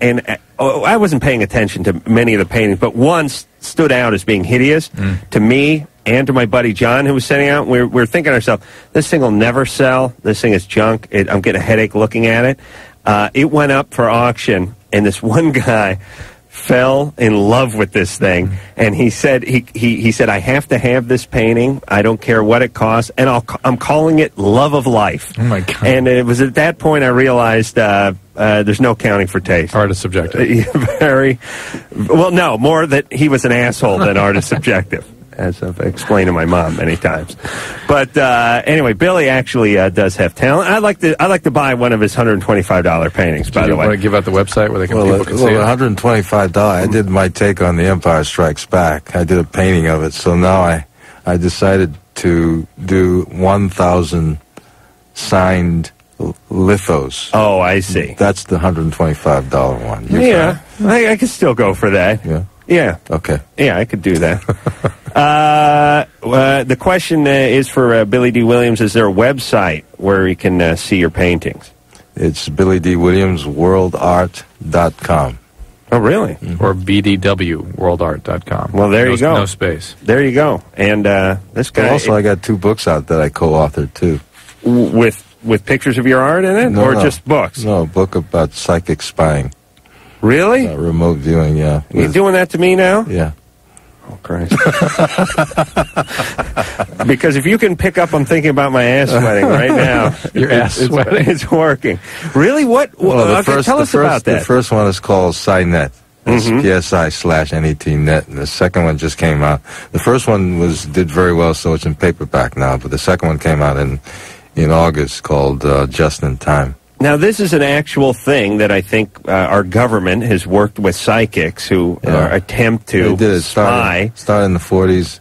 I wasn't paying attention to many of the paintings, but one stood out as being hideous to me and to my buddy John, who was sitting out. We were thinking to ourselves, this thing will never sell. This thing is junk. I'm getting a headache looking at it. It went up for auction, and this one guy fell in love with this thing, and he said he said, I have to have this painting. I don't care what it costs, and I'm calling it Love of Life. Oh my God! And it was at that point I realized there's no counting for taste. Art is subjective. Very well. No, more that he was an asshole than art is subjective, as I've explained to my mom many times. But anyway, Billy actually does have talent. I like to buy one of his $125 paintings. By the way, want to give out the website where people can see it? $125. I did my take on The Empire Strikes Back. I did a painting of it. So now I decided to do 1,000 signed lithos. Oh, I see. That's the $125 one. I could still go for that. Yeah. Yeah. Okay. Yeah, I could do that. The question is for Billy Dee Williams. Is there a website where you can see your paintings? It's Billy Dee Williams, worldart.com. Oh, really? Mm-hmm. Or bdwworldart.com. Well, there you go. No space. There you go. And this guy... Also, I got 2 books out that I co-authored, too. With pictures of your art in it? No, just books? No, a book about psychic spying. Really? Remote viewing, yeah. You doing that to me now? Yeah. Oh, Christ. Because if you can pick up, I'm thinking about my ass sweating right now. Your ass sweating? It's working. Really? What? Well, tell us about that. The first one is called SciNet. It's PSI/NET, and the second one just came out. The first one did very well, so it's in paperback now, but the second one came out in August called Just in Time. Now, this is an actual thing that I think our government has worked with psychics who attempt to spy. Started in the 40s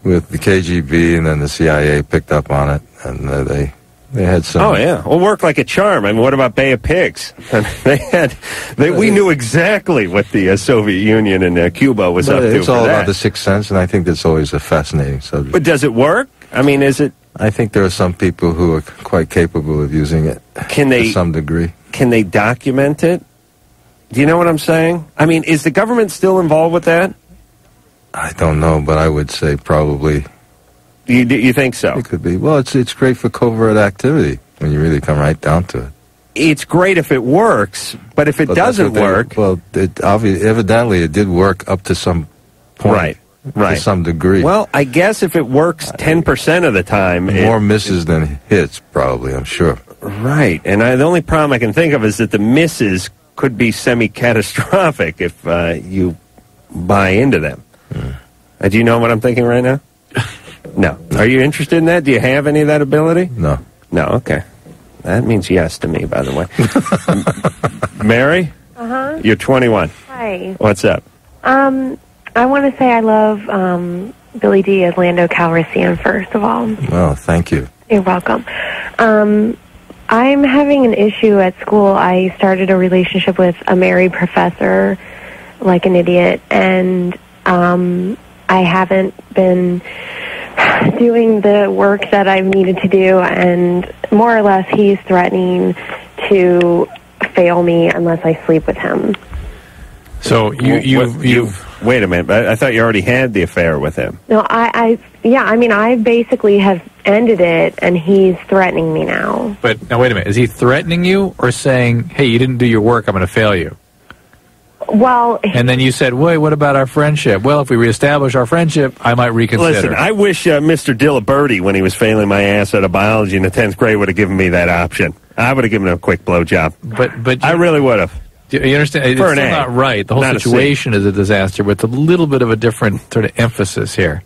with the KGB, and then the CIA picked up on it, and they had some... Oh, yeah. Well, work like a charm. I mean, what about Bay of Pigs? We knew exactly what the Soviet Union and Cuba was up to. It's all about the sixth sense, and I think that's always a fascinating subject. But does it work? I mean, is it... I think there are some people who are quite capable of using it to some degree. Can they document it? Do you know what I'm saying? I mean, is the government still involved with that? I don't know, but I would say probably. You think so? It could be. Well, it's great for covert activity when you really come right down to it. It's great if it works, but if it doesn't work... Well, evidently it did work up to some point. Right. To some degree. Well, I guess if it works 10% of the time... More misses than hits, probably, I'm sure. Right. And the only problem I can think of is that the misses could be semi-catastrophic if you buy into them. Do you know what I'm thinking right now? No. Are you interested in that? Do you have any of that ability? No. No, okay. That means yes to me, by the way. Mary? Uh-huh. You're 21. Hi. What's up? I want to say I love Billy Dee as Lando Calrissian, first of all. Oh, thank you. You're welcome. I'm having an issue at school. I started a relationship with a married professor, like an idiot, and I haven't been doing the work that I've needed to do, and more or less he's threatening to fail me unless I sleep with him. So you've wait a minute. I thought you already had the affair with him. No, I basically have ended it, and he's threatening me now. But now wait a minute. Is he threatening you or saying, hey, you didn't do your work, I'm going to fail you? Well... And then you said, wait, what about our friendship? Well, if we reestablish our friendship, I might reconsider. Listen, I wish Mr. Diliberti, when he was failing my ass at a biology in the 10th grade, would have given me that option. I would have given him a quick blowjob. But I really would have. You understand? It's still not right. The whole situation is a disaster, but it's a little bit of a different sort of emphasis here.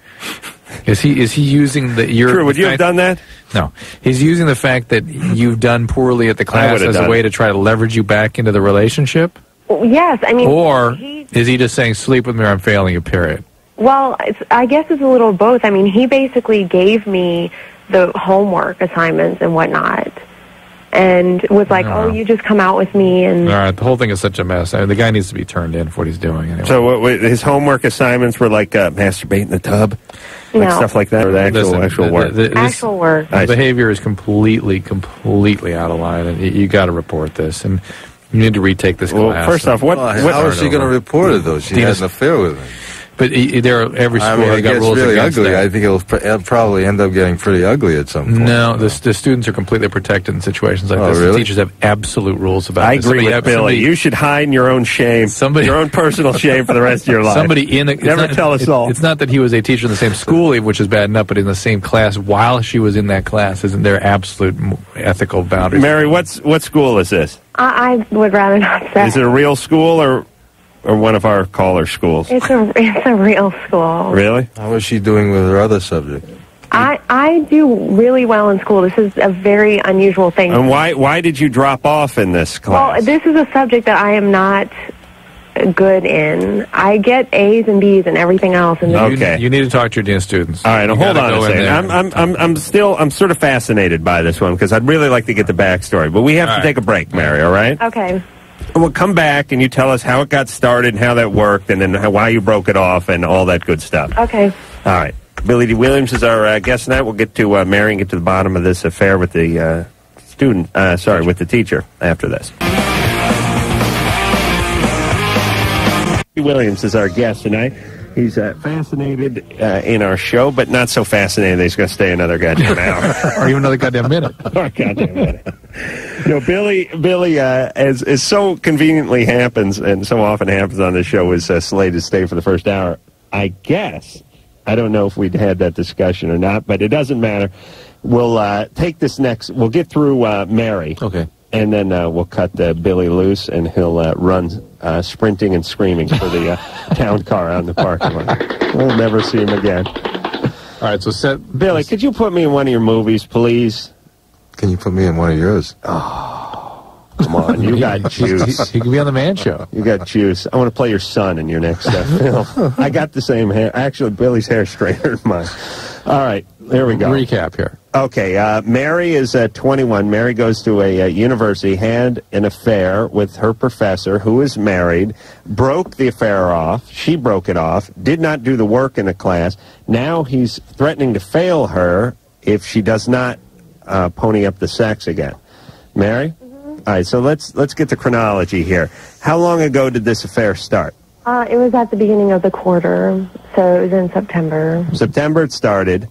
Is he using the... True, would you have done that? No. He's using the fact that you've done poorly at the class as a way to try to leverage you back into the relationship? Yes, I mean... Or is he just saying, sleep with me or I'm failing you, period? Well, I guess it's a little of both. I mean, he basically gave me the homework assignments and whatnot. And was like, oh, you just come out with me. And all right, the whole thing is such a mess. I mean, the guy needs to be turned in for what he's doing. Anyway. So his homework assignments were like masturbate in the tub? Like stuff like that? Or the actual work? Actual work. The behavior is completely out of line. And you got to report this. And you need to retake this class. First off, how is she going to report it, though? She has an affair with him. But every school has got rules really against ugly. that. I think it'll probably end up getting pretty ugly at some point. No, the students are completely protected in situations like this. Really? The teachers have absolute rules about I this. agree with Billy. You should hide in your own shame, your own personal shame for the rest of your life. Never tell us all. It's not that he was a teacher in the same school, which is bad enough, but in the same class while she was in that class, isn't there absolute ethical boundaries? Mary, what school is this? I would rather not say. Is it a real school or one of our caller schools? It's a real school. Really? How is she doing with her other subject? I do really well in school. This is a very unusual thing. And why did you drop off in this class? Well, this is a subject that I am not good in. I get A's and B's and everything else. And okay. You need to talk to your dean of students. All right, hold on a second. I'm sort of fascinated by this one because I'd really like to get the backstory. But we have to take a break, Mary, all right? Okay. And we'll come back and you tell us how it got started and how that worked and then why you broke it off and all that good stuff. Okay. All right. Billy Dee Williams is our guest tonight. We'll get to Mary and get to the bottom of this affair with the with the teacher after this. Williams is our guest tonight. He's fascinated in our show, but not so fascinated that he's going to stay another goddamn hour. Or even another goddamn minute. Or goddamn minute. Billy, as so conveniently happens, and so often happens on this show, is slated to stay for the first hour. I guess, I don't know if we'd had that discussion or not, but it doesn't matter. We'll take this next, we'll get through Mary. Okay. And then we'll cut Billy loose, and he'll run sprinting and screaming for the town car out in the parking lot. We'll never see him again. All right, so Billy, could you put me in one of your movies, please? Can you put me in one of yours? Oh, come on. You got juice. He can be on the Man Show. You got juice. I want to play your son in your next film. I got the same hair. Actually, Billy's hair straighter than mine. All right, there we go. Recap here. Okay, Mary is 21. Mary goes to a university, had an affair with her professor, who is married, broke the affair off. She broke it off, did not do the work in the class. Now he's threatening to fail her if she does not pony up the sex again. Mary? Mm-hmm. All right, so let's get the chronology here. How long ago did this affair start? It was at the beginning of the quarter, so it was in September. September it started.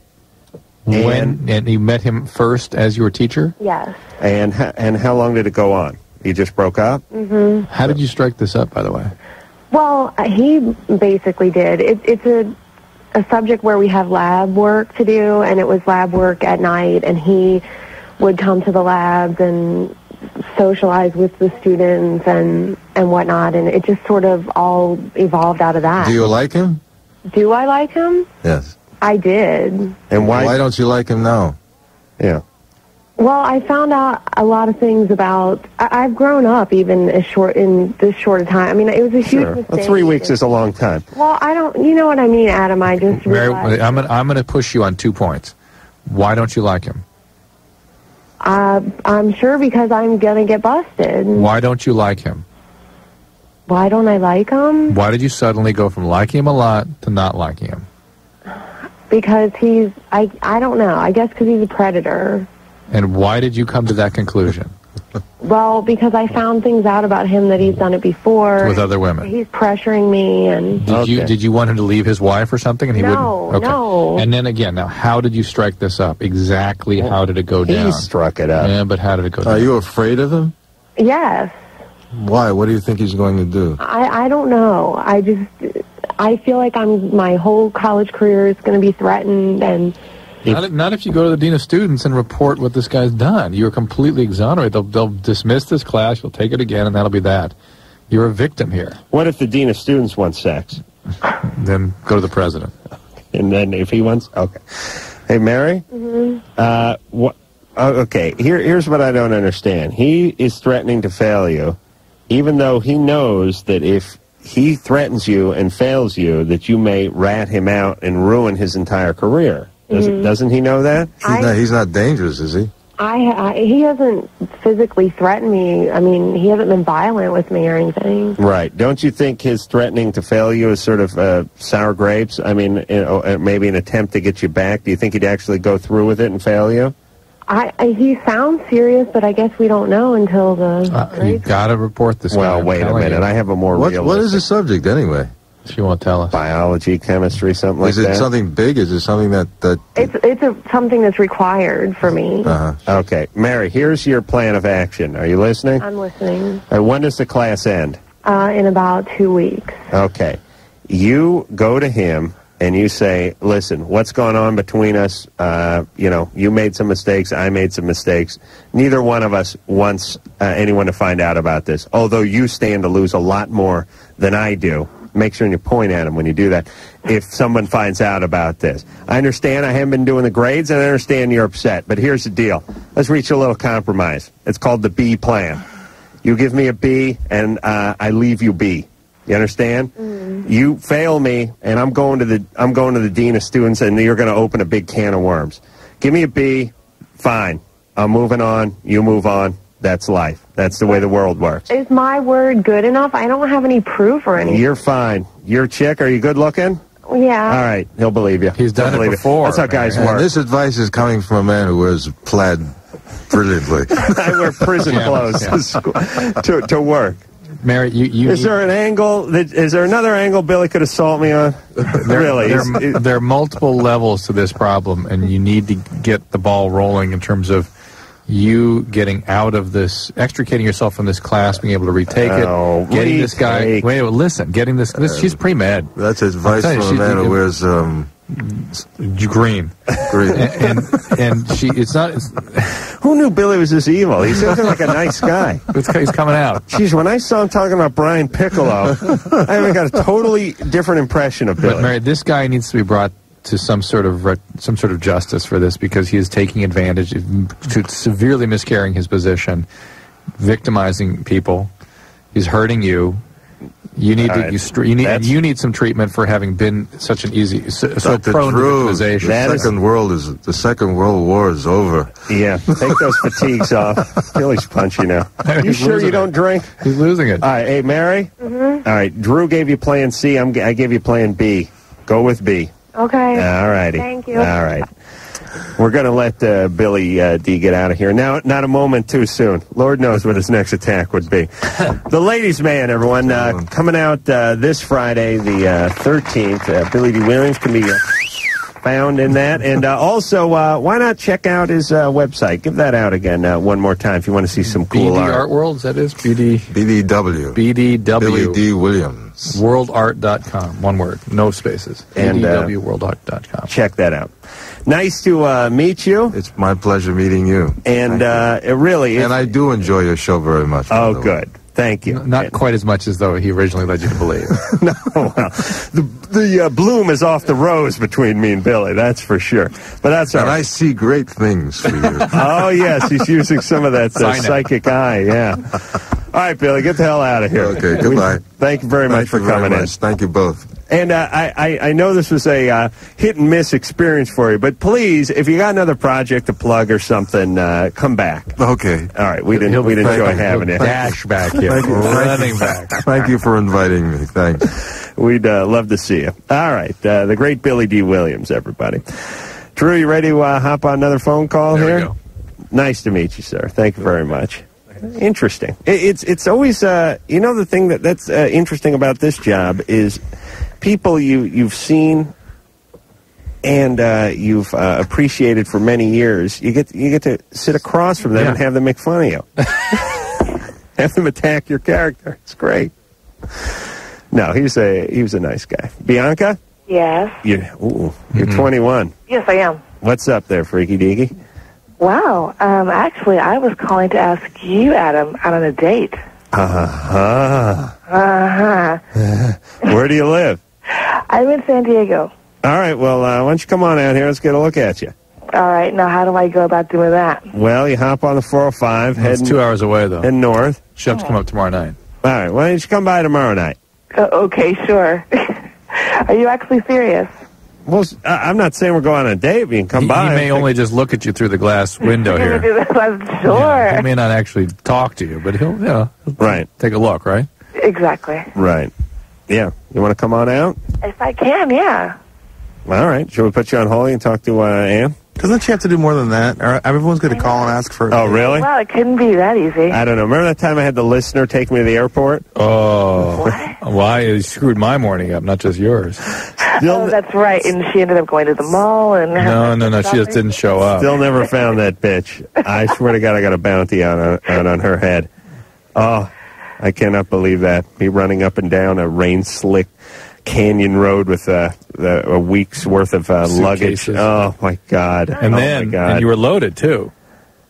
And you met him first as your teacher? Yes. And how long did it go on? You just broke up? Mm-hmm. How did you strike this up, by the way? Well, he basically did. It's a subject where we have lab work to do, and it was lab work at night, and he would come to the labs and socialize with the students and whatnot, and it just sort of all evolved out of that. Do you like him? Do I like him? Yes. I did. And why don't you like him now? Yeah. Well, I found out a lot of things about... I've grown up even in this short a time. I mean, it was a huge mistake. Well, 3 weeks is a long time. Well, I don't... You know what I mean, Adam? I just realized... Mary, I'm going to push you on 2 points. Why don't you like him? I'm sure because I'm going to get busted. Why don't you like him? Why don't I like him? Why did you suddenly go from liking him a lot to not liking him? Because he's... I don't know. I guess because he's a predator. And why did you come to that conclusion? Well, because I found things out about him that he's done it before. With other women? He's pressuring me, and... Did you want him to leave his wife or something? And he wouldn't? Okay. No. And then again, now, how did you strike this up? Exactly how did it go down? He struck it up. Yeah, but how did it go down? Are you afraid of him? Yes. Why? What do you think he's going to do? I don't know. I feel like my whole college career is going to be threatened, and... Not if you go to the dean of students and report what this guy's done. You're completely exonerated. They'll dismiss this class, you'll take it again, and that'll be that. You're a victim here. What if the dean of students wants sex? Then go to the president. And then if he wants... Okay. Hey, Mary? Mm-hmm. Okay, here's what I don't understand. He is threatening to fail you, even though he knows that if he threatens you and fails you, that you may rat him out and ruin his entire career. Doesn't he know that? He's not dangerous, is he? He hasn't physically threatened me. I mean, he hasn't been violent with me or anything. Right. Don't you think his threatening to fail you is sort of sour grapes? I mean, maybe an attempt to get you back. Do you think he'd actually go through with it and fail you? He sounds serious, but I guess we don't know until the... You've got to report this guy. Well, wait a minute. I have a more realistic... What is the subject, anyway? She won't tell us. Biology, chemistry, something like that. Is it something big? Is it something that... It's something that's required for me. Okay. Mary, here's your plan of action. Are you listening? I'm listening. When does the class end? In about 2 weeks. Okay. You go to him and you say, listen, what's going on between us? You made some mistakes. I made some mistakes. Neither one of us wants anyone to find out about this, although you stand to lose a lot more than I do. Make sure you point at him when you do that. If someone finds out about this, I understand I haven't been doing the grades, and I understand you're upset. But here's the deal: let's reach a little compromise. It's called the B plan. You give me a B, and I leave you B. You understand? Mm-hmm. You fail me, and I'm going to the dean of students, and you're going to open a big can of worms. Give me a B, fine. I'm moving on. You move on. That's life. That's the way the world works. Is my word good enough? I don't have any proof or anything. You're fine. You're a chick. Are you good looking? Yeah. All right. He'll believe you. He's done it before. That's how guys work. This advice is coming from a man who wears plaid brilliantly. I wear prison clothes to work. Mary, is there an angle? Is there another angle Billy could assault me on? Really? There are multiple levels to this problem, and you need to get the ball rolling in terms of you getting out of this, extricating yourself from this class, being able to retake it, getting this guy. Listen, getting this. She's pre-med. That's advice from a man who wears green. And she. It's not. Who knew Billy was this evil? He seems like a nice guy. He's coming out. Jeez, when I saw him talking about Brian Piccolo, I got a totally different impression of Billy. But Mary, this guy needs to be brought to some sort of justice for this, because he is taking advantage, to severely miscarrying his position, victimizing people. He's hurting you. You need you need some treatment for having been such an so prone to victimization. The Second World War is over. Yeah, take those fatigues off. Billy's punchy now. You sure you don't drink? He's losing it. All right, hey Mary. Mm-hmm. All right, Drew gave you plan C. I gave you plan B. Go with B. Okay. All righty. Thank you. All right. We're going to let Billy D get out of here. Now, not a moment too soon. Lord knows what his next attack would be. The Ladies' Man, everyone, coming out this Friday, the 13th. Billy Dee Williams can be found in that. And also, why not check out his website? Give that out again one more time if you want to see some cool art. BD Art World, that is? BDW. BDW. Billy Dee Williams. Worldart.com. One word. No spaces. And BDWworldart.com. Check that out. Nice to meet you. It's my pleasure meeting you. And it really is. And I do enjoy your show very much. Oh, good. Thank you. Not quite as much as though he originally led you to believe. No, well, the bloom is off the rose between me and Billy, that's for sure. But that's all right. And I see great things for you. Oh, yes, he's using some of that psychic eye, yeah. All right, Billy, get the hell out of here. Okay, goodbye. Thank you very much for coming in. Thank you both. And I know this was a hit-and-miss experience for you, but please, if you got another project to plug or something, come back. Okay. All right, we'd enjoy having you. Dash back here. Running back. Thank you for inviting me. Thanks. We'd love to see you. All right, the great Billy Dee Williams, everybody. Drew, you ready to hop on another phone call here? We go. Nice to meet you, sir. Thank you very much. Interesting. It's always, the thing that's interesting about this job is people you've seen and you've appreciated for many years. You get to sit across from them and have them make fun of you. Have them attack your character. It's great. No, he was a nice guy. Bianca? Yes. You're 21. Yes, I am. What's up there, Freaky Deaky? Wow. Actually, I was calling to ask you, Adam, out on a date. Where do you live? I'm in San Diego. All right, well, why don't you come on out here? Let's get a look at you. All right, now how do I go about doing that? Well, you hop on the 405. It's 2 hours away, though. Head north. She'll have to come up tomorrow night. All right, why don't you come by tomorrow night? Okay, sure. Are you actually serious? Well, I'm not saying we're going on a date, but you can come by. He may only just look at you through the glass window here. I'm sure. Yeah, he may not actually talk to you, but he'll take a look, right? Exactly. Right. Yeah. You want to come on out? If I can, yeah. All right. Shall we put you on hold and talk to Ann? Doesn't she have to do more than that? Or everyone's going to call and ask for it. Oh, really? Well, it couldn't be that easy. I don't know. Remember that time I had the listener take me to the airport? Oh. What? Why? You screwed my morning up, not just yours. Oh, that's right. And she ended up going to the mall. And No. She just didn't show up. Still never found that bitch. I swear to God, I got a bounty on her head. Oh, I cannot believe that. Me running up and down a rain-slick canyon road with a week's worth of luggage. Oh, my God. And you were loaded, too.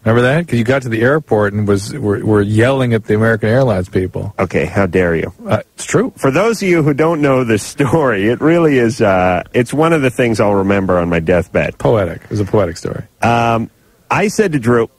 Remember that? Because you got to the airport and were yelling at the American Airlines people. Okay, how dare you? It's true. For those of you who don't know this story, it really is, it's one of the things I'll remember on my deathbed. Poetic. It was a poetic story. I said to Drew,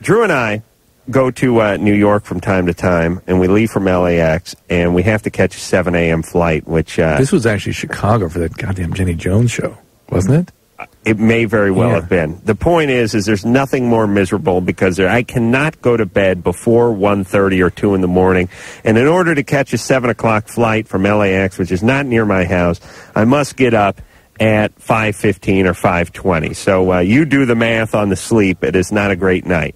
Drew and I go to New York from time to time, and we leave from LAX, and we have to catch a 7 a.m. flight, which... this was actually Chicago for that goddamn Jenny Jones show, wasn't it? It may very well have been. The point is there's nothing more miserable because I cannot go to bed before 1:30 or 2 in the morning, and in order to catch a 7 o'clock flight from LAX, which is not near my house, I must get up at 5:15 or 5:20. So you do the math on the sleep. It is not a great night.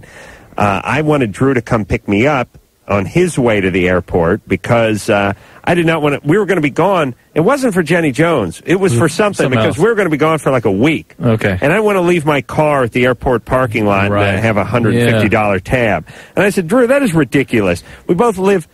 I wanted Drew to come pick me up on his way to the airport because I did not want to. We were going to be gone. It wasn't for Jenny Jones. It was for something because else. we were going to be gone for like a week. Okay. And I want to leave my car at the airport parking lot and have a $150 tab. And I said, Drew, that is ridiculous. We both live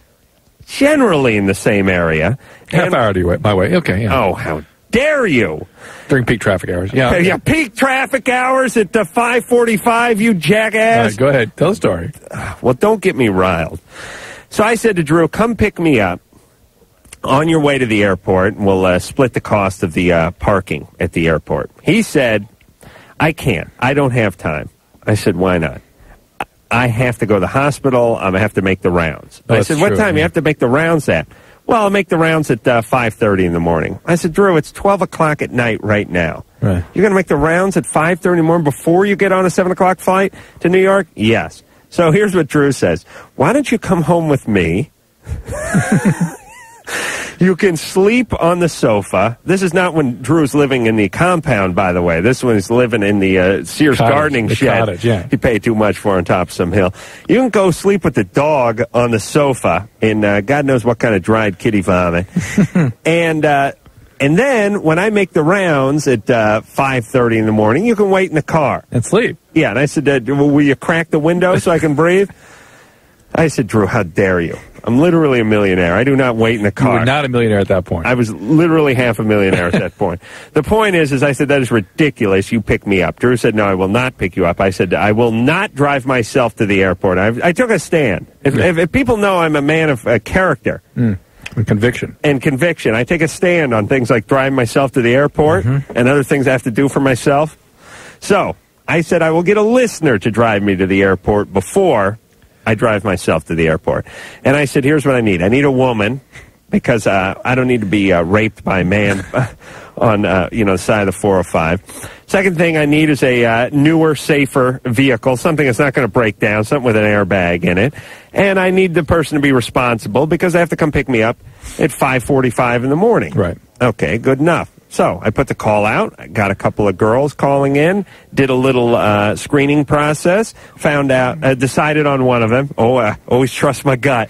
generally in the same area. Half hour my way. Okay. Yeah. Oh, how dare you? During peak traffic hours. Yeah. Yeah, peak traffic hours at 5:45, you jackass. All right, go ahead. Tell the story. Well, don't get me riled. So I said to Drew, come pick me up on your way to the airport, and we'll split the cost of the parking at the airport. He said, I can't. I don't have time. I said, why not? I have to go to the hospital. I have to make the rounds. I said, what time? You have to make the rounds at? Well, I'll make the rounds at 5:30 in the morning. I said, Drew, it's 12 o'clock at night right now. Right. You're going to make the rounds at 5:30 in the morning before you get on a 7 o'clock flight to New York? Yes. So here's what Drew says. Why don't you come home with me? You can sleep on the sofa. This is not when Drew's living in the compound, by the way. This one is living in the Sears gardening shed. Cottage, yeah. He paid too much for on top of some hill. You can go sleep with the dog on the sofa in God knows what kind of dried kitty vomit. And then when I make the rounds at 5:30 in the morning, you can wait in the car. And sleep. Yeah, and I said, will you crack the window so I can breathe? I said, Drew, how dare you? I'm literally a millionaire. I do not wait in the car. You were not a millionaire at that point. I was literally half a millionaire at that point. The point is I said, that is ridiculous. You pick me up. Drew said, no, I will not pick you up. I said, I will not drive myself to the airport. I took a stand. If people know I'm a man of character. And conviction. And conviction. I take a stand on things like driving myself to the airport and other things I have to do for myself. So I said, I will get a listener to drive me to the airport before I drive myself to the airport. And I said, here's what I need. I need a woman because I don't need to be raped by a man on the side of the 405. Second thing I need is a newer, safer vehicle, something that's not going to break down, something with an airbag in it. And I need the person to be responsible because they have to come pick me up at 5:45 in the morning. Right. Okay, good enough. So I put the call out. I got a couple of girls calling in, did a little screening process, found out, decided on one of them. Always trust my gut.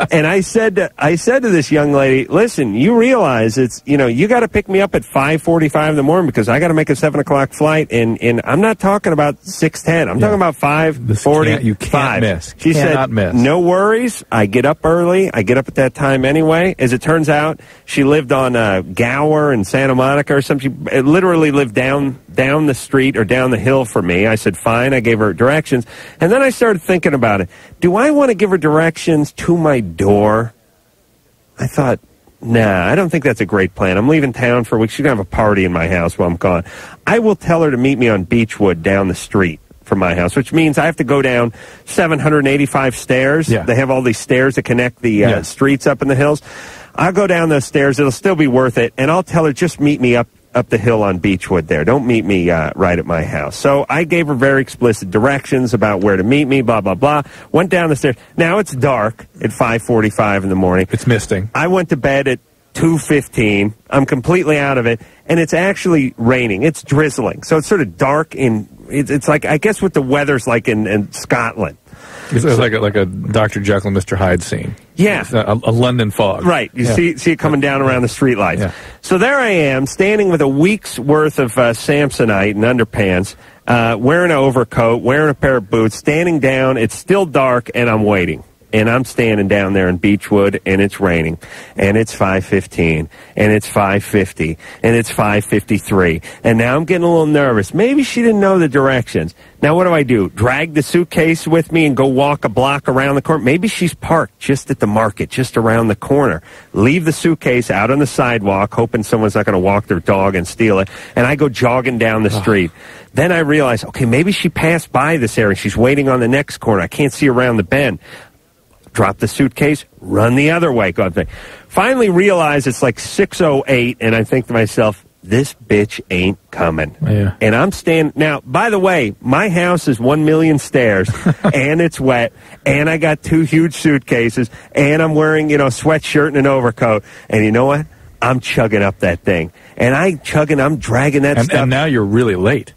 And I said to this young lady, listen, you realize it's, you got to pick me up at 5:45 in the morning because I got to make a 7 o'clock flight. And I'm not talking about 6:10. I'm talking about 5:40. You can't miss. She said, no worries. I get up early. I get up at that time anyway. As it turns out, she lived on Gower in Santa Monica or something. She literally lived down the street or down the hill from me. I said, fine. I gave her directions. And then I started thinking about it. Do I want to give her directions to my door? I thought, nah, I don't think that's a great plan. I'm leaving town for a week. She's going to have a party in my house while I'm gone. I will tell her to meet me on Beechwood down the street from my house, which means I have to go down 785 stairs. Yeah. They have all these stairs that connect the streets up in the hills. I'll go down those stairs. It'll still be worth it. And I'll tell her, just meet me up the hill on Beechwood there. Don't meet me right at my house. So I gave her very explicit directions about where to meet me, blah, blah, blah. Went down the stairs. Now it's dark at 5:45 in the morning. It's misting. I went to bed at 2:15. I'm completely out of it, and it's actually raining. It's drizzling, so it's sort of dark. It's like, I guess what the weather's like in Scotland. It's like a Dr. Jekyll and Mr. Hyde scene. Yeah. A London fog. Right. You see it coming down around the streetlights. Yeah. So there I am, standing with a week's worth of Samsonite and underpants, wearing an overcoat, wearing a pair of boots, standing down. It's still dark, and I'm waiting. And I'm standing down there in Beechwood, and it's raining, and it's 5:15, and it's 5:50, and it's 5:53, and now I'm getting a little nervous. Maybe she didn't know the directions. Now what do? Drag the suitcase with me and go walk a block around the corner? Maybe she's parked just at the market, just around the corner. Leave the suitcase out on the sidewalk, hoping someone's not going to walk their dog and steal it, and I go jogging down the street. Then I realize, okay, maybe she passed by this area. She's waiting on the next corner. I can't see around the bend. Drop the suitcase, run the other way. Finally realize it's like 6:08, and I think to myself, this bitch ain't coming. Yeah. And I'm standing. Now, by the way, my house is 1 million stairs, and it's wet, and I got 2 huge suitcases, and I'm wearing, a sweatshirt and an overcoat. And you know what? I'm chugging up that thing. And I'm dragging that stuff. And now you're really late.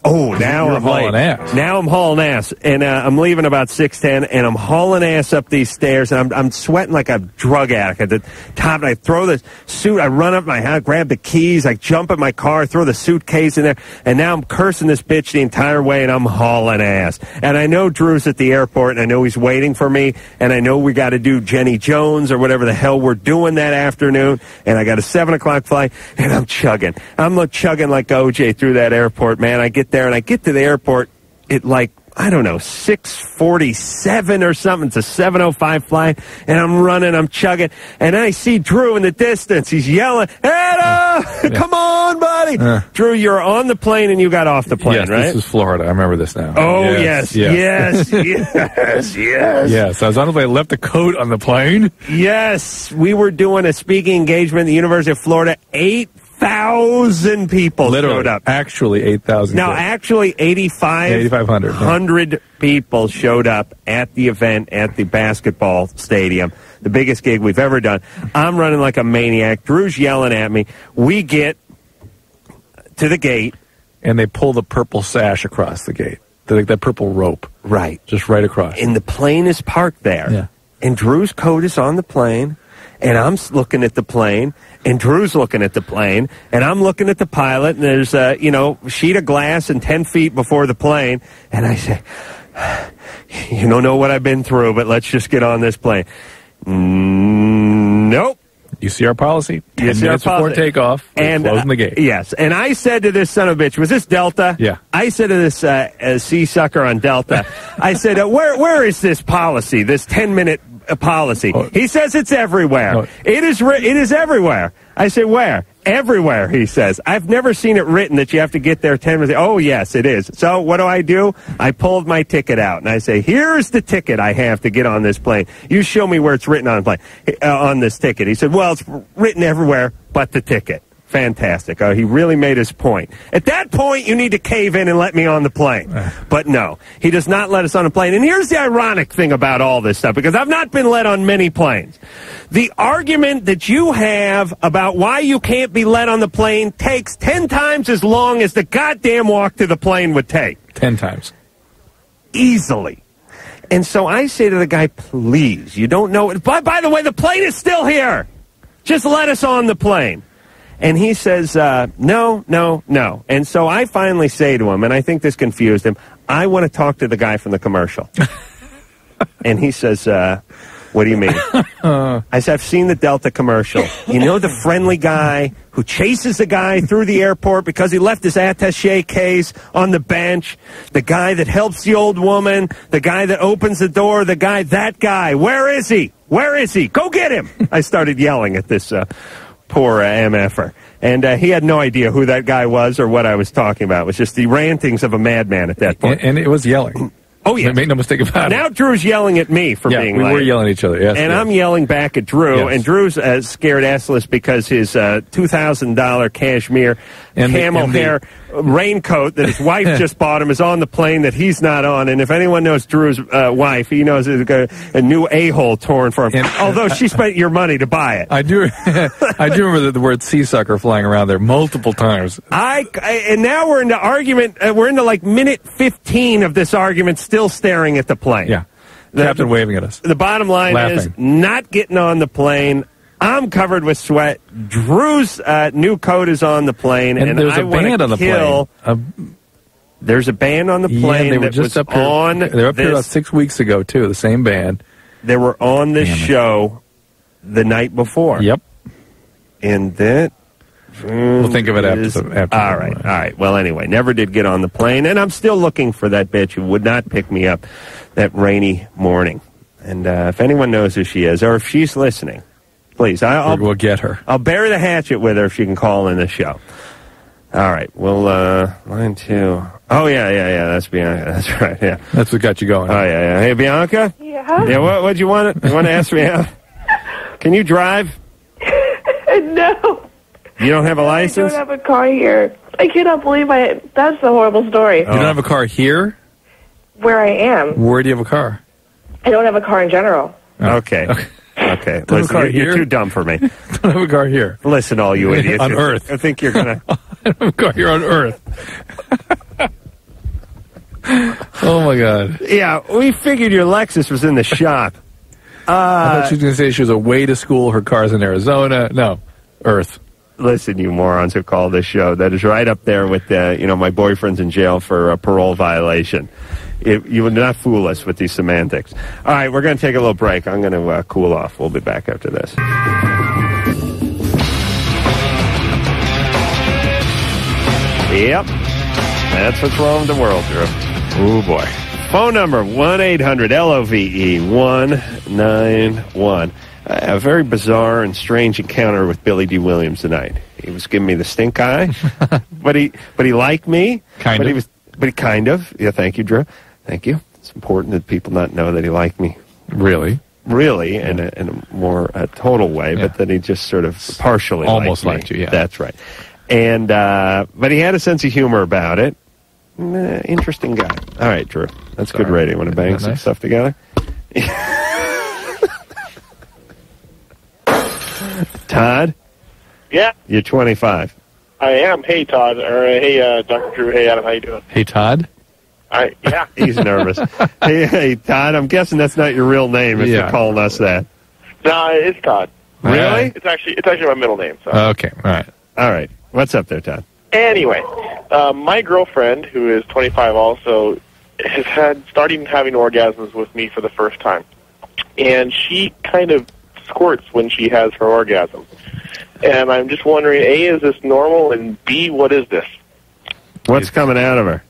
Oh, now I'm hauling late. ass. Now I'm hauling ass, and I'm leaving about 6:10, and I'm hauling ass up these stairs, and I'm sweating like a drug addict at the top. And I throw the suit, I run up my house, grab the keys, I jump in my car, throw the suitcase in there, and now I'm cursing this bitch the entire way, and I'm hauling ass. And I know Drew's at the airport, and I know he's waiting for me, and I know we got to do Jenny Jones or whatever the hell we're doing that afternoon, and I got a 7 o'clock flight, and I'm chugging. I'm chugging like OJ through that airport, man. I get there, and I get to the airport at 6:47 or something. It's a 7:05 flight, and I'm running, I'm chugging, and I see Drew in the distance. He's yelling, Anna, come on, buddy. Drew, you're on the plane, and you got off the plane, right? This is Florida. I remember this now. Oh, yes. Yes. Yes, I was on the plane. I left the coat on the plane. Yes, we were doing a speaking engagement at the University of Florida. 8,000 people showed up. Actually, 8,000. No, actually 8,500 people showed up at the event at the basketball stadium, the biggest gig we've ever done. I'm running like a maniac. Drew's yelling at me. We get to the gate. And they pull the purple sash across the gate. That purple rope. Right. Just right across. And the plane is parked there. Yeah. And Drew's coat is on the plane. And I'm looking at the plane, and Drew's looking at the plane, and I'm looking at the pilot, and there's a, sheet of glass and 10 feet before the plane, and I say, you don't know what I've been through, but let's just get on this plane. Nope. You see our policy? 10 minutes before takeoff, and closing the gate. Yes, and I said to this son of a bitch, was this Delta? Yeah. I said to this sea sucker on Delta, I said, where is this policy, this 10-minute policy? He says it's everywhere. It is everywhere. I say, where? Everywhere, he says. I've never seen it written that you have to get there 10 minutes. Oh, yes, it is. So what do? I pulled my ticket out, and I say, here's the ticket I have to get on this plane. You show me where it's written on the plane, on this ticket. He said, well, it's written everywhere but the ticket. Fantastic. He really made his point. At that point, you need to cave in and let me on the plane. But no, he does not let us on the plane. And here's the ironic thing about all this stuff, because I've not been let on many planes. The argument that you have about why you can't be let on the plane takes 10 times as long as the goddamn walk to the plane would take. 10 times. Easily. And so I say to the guy, please, you don't know. By the way, the plane is still here. Just let us on the plane. And he says, no. And so I finally say to him, and I think this confused him, I want to talk to the guy from the commercial. And he says, what do you mean? I said, I've seen the Delta commercial. You know the friendly guy who chases the guy through the airport because he left his attaché case on the bench, the guy that helps the old woman, the guy that opens the door, that guy. Where is he? Go get him. I started yelling at this poor MFer. And he had no idea who that guy was or what I was talking about. It was just the rantings of a madman at that point. And it was yelling. Oh, yeah. Make no mistake about it. Now Drew's yelling at me for being late. we were yelling at each other, yes. And I'm yelling back at Drew, and Drew's scared assless because his $2,000 cashmere camel hair raincoat that his wife just bought him is on the plane that he's not on. And if anyone knows Drew's wife, he knows there's a new a-hole torn for him. Although she spent your money to buy it. I do remember the word sea sucker flying around there multiple times. And now we're into argument. We're into like minute 15 of this argument, still staring at the plane. Yeah. Captain waving at us. The bottom line is not getting on the plane. I'm covered with sweat. Drew's new coat is on the plane, and there's I a band on the plane. There's a band on the plane. Yeah, they were just up here. They were up here about 6 weeks ago too. The same band. They were on this show the night before. Yep. And that. We'll think of it after. All right. Well, anyway, never did get on the plane, and I'm still looking for that bitch who would not pick me up that rainy morning. And if anyone knows who she is, or if she's listening, please, we'll get her. I'll bury the hatchet with her if she can call in the show. All right. Well, line 2. Oh, yeah. That's Bianca. That's right, yeah. That's what got you going. Oh, yeah. Hey, Bianca? Yeah? Yeah, what'd you want? You want to ask me out? Can you drive? No. You don't have a license? I don't have a car here. I cannot believe that's a horrible story. You don't have a car here? Where I am. Where do you have a car? I don't have a car in general. Okay. Listen, you're too dumb for me. I don't have a car here. Listen, all you idiots. On Earth. I think you're going to... I don't have a car here on Earth. Oh, my God. Yeah, we figured your Lexus was in the shop. I thought she was going to say she was away to school, her car's in Arizona. No, Earth. Listen, you morons who call this show, that is right up there with, my boyfriend's in jail for a parole violation. You would not fool us with these semantics. All right, we're going to take a little break. I'm going to cool off. We'll be back after this. Yep. That's what's wrong with the world, Drew. Oh, boy. Phone number, 1-800-LOVE-191. A very bizarre and strange encounter with Billy Dee Williams tonight. He was giving me the stink eye, but he liked me. Kind of. Yeah, thank you, Drew. Thank you. It's important that people not know that he liked me. Really, in a more total way, but that he just sort of partially almost liked you. Yeah, that's right. And but he had a sense of humor about it. Interesting guy. All right, Drew. That's good radio. Want to bang some stuff together? Todd? Yeah? You're 25. I am. Hey, Todd. Or hey, Dr. Drew. Hey, Adam. How you doing? Hey, Todd? Yeah. He's nervous. hey, Todd, I'm guessing that's not your real name if you're calling us that. No, it's Todd. Really? It's actually my middle name. So. Okay, all right. What's up there, Todd? Anyway, my girlfriend, who is 25 also, has started having orgasms with me for the first time. And she kind of squirts when she has her orgasm. And I'm just wondering, A, is this normal? And B, what is this? What's coming out of her?